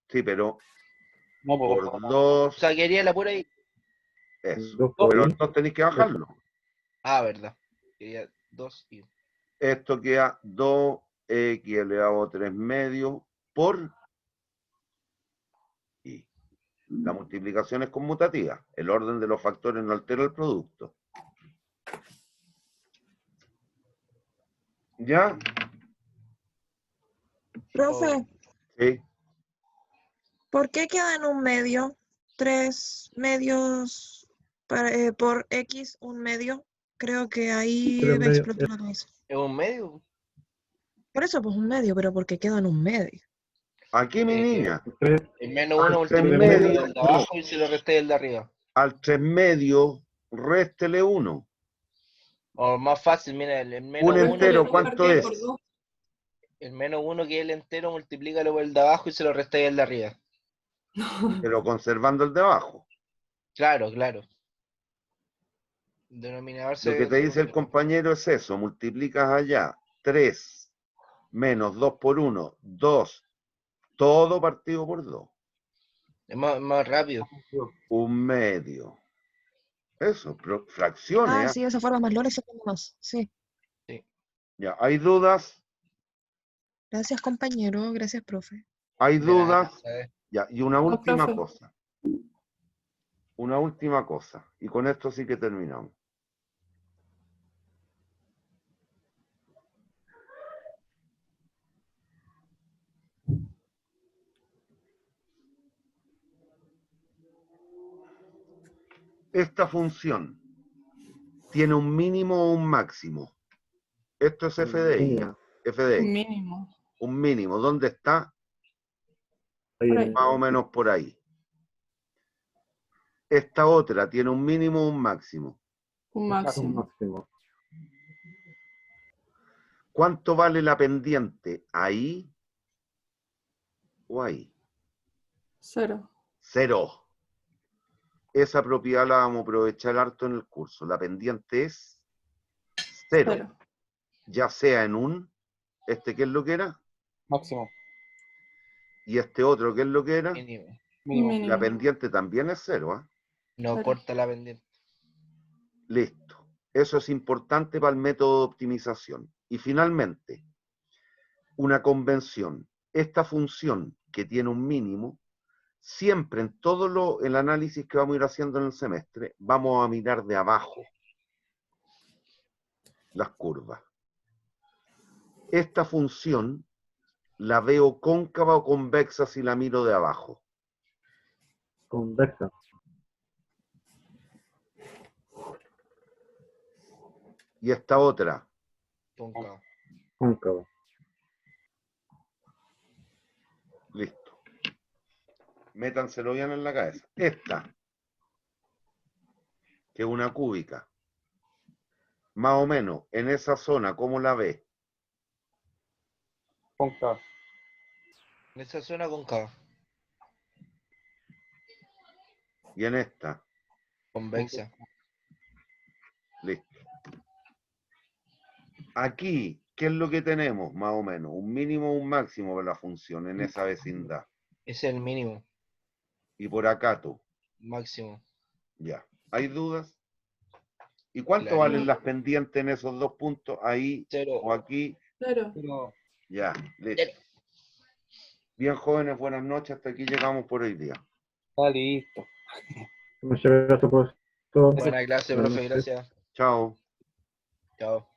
Sí, pero... No, por 2... O sea, quería la pura y... Eso. Pero entonces tenéis que bajarlo. Ah, verdad. Quería 2 y... Esto queda 2x elevado a 3 medios por y. La multiplicación es conmutativa. El orden de los factores no altera el producto. ¿Ya? Profe, Sí. ¿por qué queda en un medio? 3 medios por X, un medio. Creo que ahí Tres me medios, explotó la cabeza. ¿Es un medio? Por eso, pues un medio, pero ¿por qué queda en un medio? Aquí, mi niña. El menos Al 1 3 multiplica medio, el de abajo y se lo resté el de arriba. al 3 medio, réstele 1. O más fácil, mira, el menos Un 1. entero, ¿cuánto es? El menos 1 que es el entero, multiplícalo por el de abajo y se lo resté el de arriba. Pero conservando el de abajo. Claro, claro. Denominador Lo que te dice el compañero es eso, multiplicas allá 3 menos 2 por 1, 2, todo partido por 2. es más rápido. Un medio. Eso, fracciones. Ah, ¿eh? sí, esa forma más lore se pone más. Sí. Ya, ¿hay dudas? Gracias, compañero. Gracias, profe. ¿Hay De nada, dudas? ¿sabes? Ya, y una No, última profe. cosa. Una última cosa. Y con esto sí que terminamos. Esta función tiene un mínimo o un máximo. Esto es f de y, f de x. Mínimo. Un mínimo. ¿Dónde está? Ahí Por en ahí. Más o menos por ahí. Esta otra tiene un mínimo o un máximo. Un un máximo. máximo. ¿Cuánto vale la pendiente? ¿Ahí o ahí? 0. 0. Esa propiedad la vamos a aprovechar harto en el curso. La pendiente es 0. 0. Ya sea en un, ¿qué es lo que era? Máximo. Y este otro, ¿qué es lo que era? Mínimo. Mínimo. La pendiente también es 0, ¿ah? No Cero. corta la pendiente. Listo. Eso es importante para el método de optimización. Y finalmente, una convención. Esta función que tiene un mínimo, siempre en todo el análisis que vamos a ir haciendo en el semestre, vamos a mirar de abajo las curvas. Esta función la veo cóncava o convexa si la miro de abajo. Convexa. Y esta otra, Cóncavo. Cóncava. listo. Métanselo bien en la cabeza. Esta, que es una cúbica, más o menos en esa zona, ¿cómo la ve? Cóncava. En esa zona cóncava. Y en esta, Convexa. listo. Aquí, ¿qué es lo que tenemos, más o menos? Un mínimo o un máximo de la función en esa vecindad. Ese es el mínimo. Y por acá tú, Máximo. ya. ¿Hay dudas? ¿Y cuánto Claro. valen las pendientes en esos dos puntos? Ahí 0. o aquí. 0. Ya, listo. Bien, jóvenes, buenas noches. Hasta aquí llegamos por hoy día. Está listo. Muchas gracias, profesor. Buena clase, Buenas profe. noches. Gracias. Chao. Chao.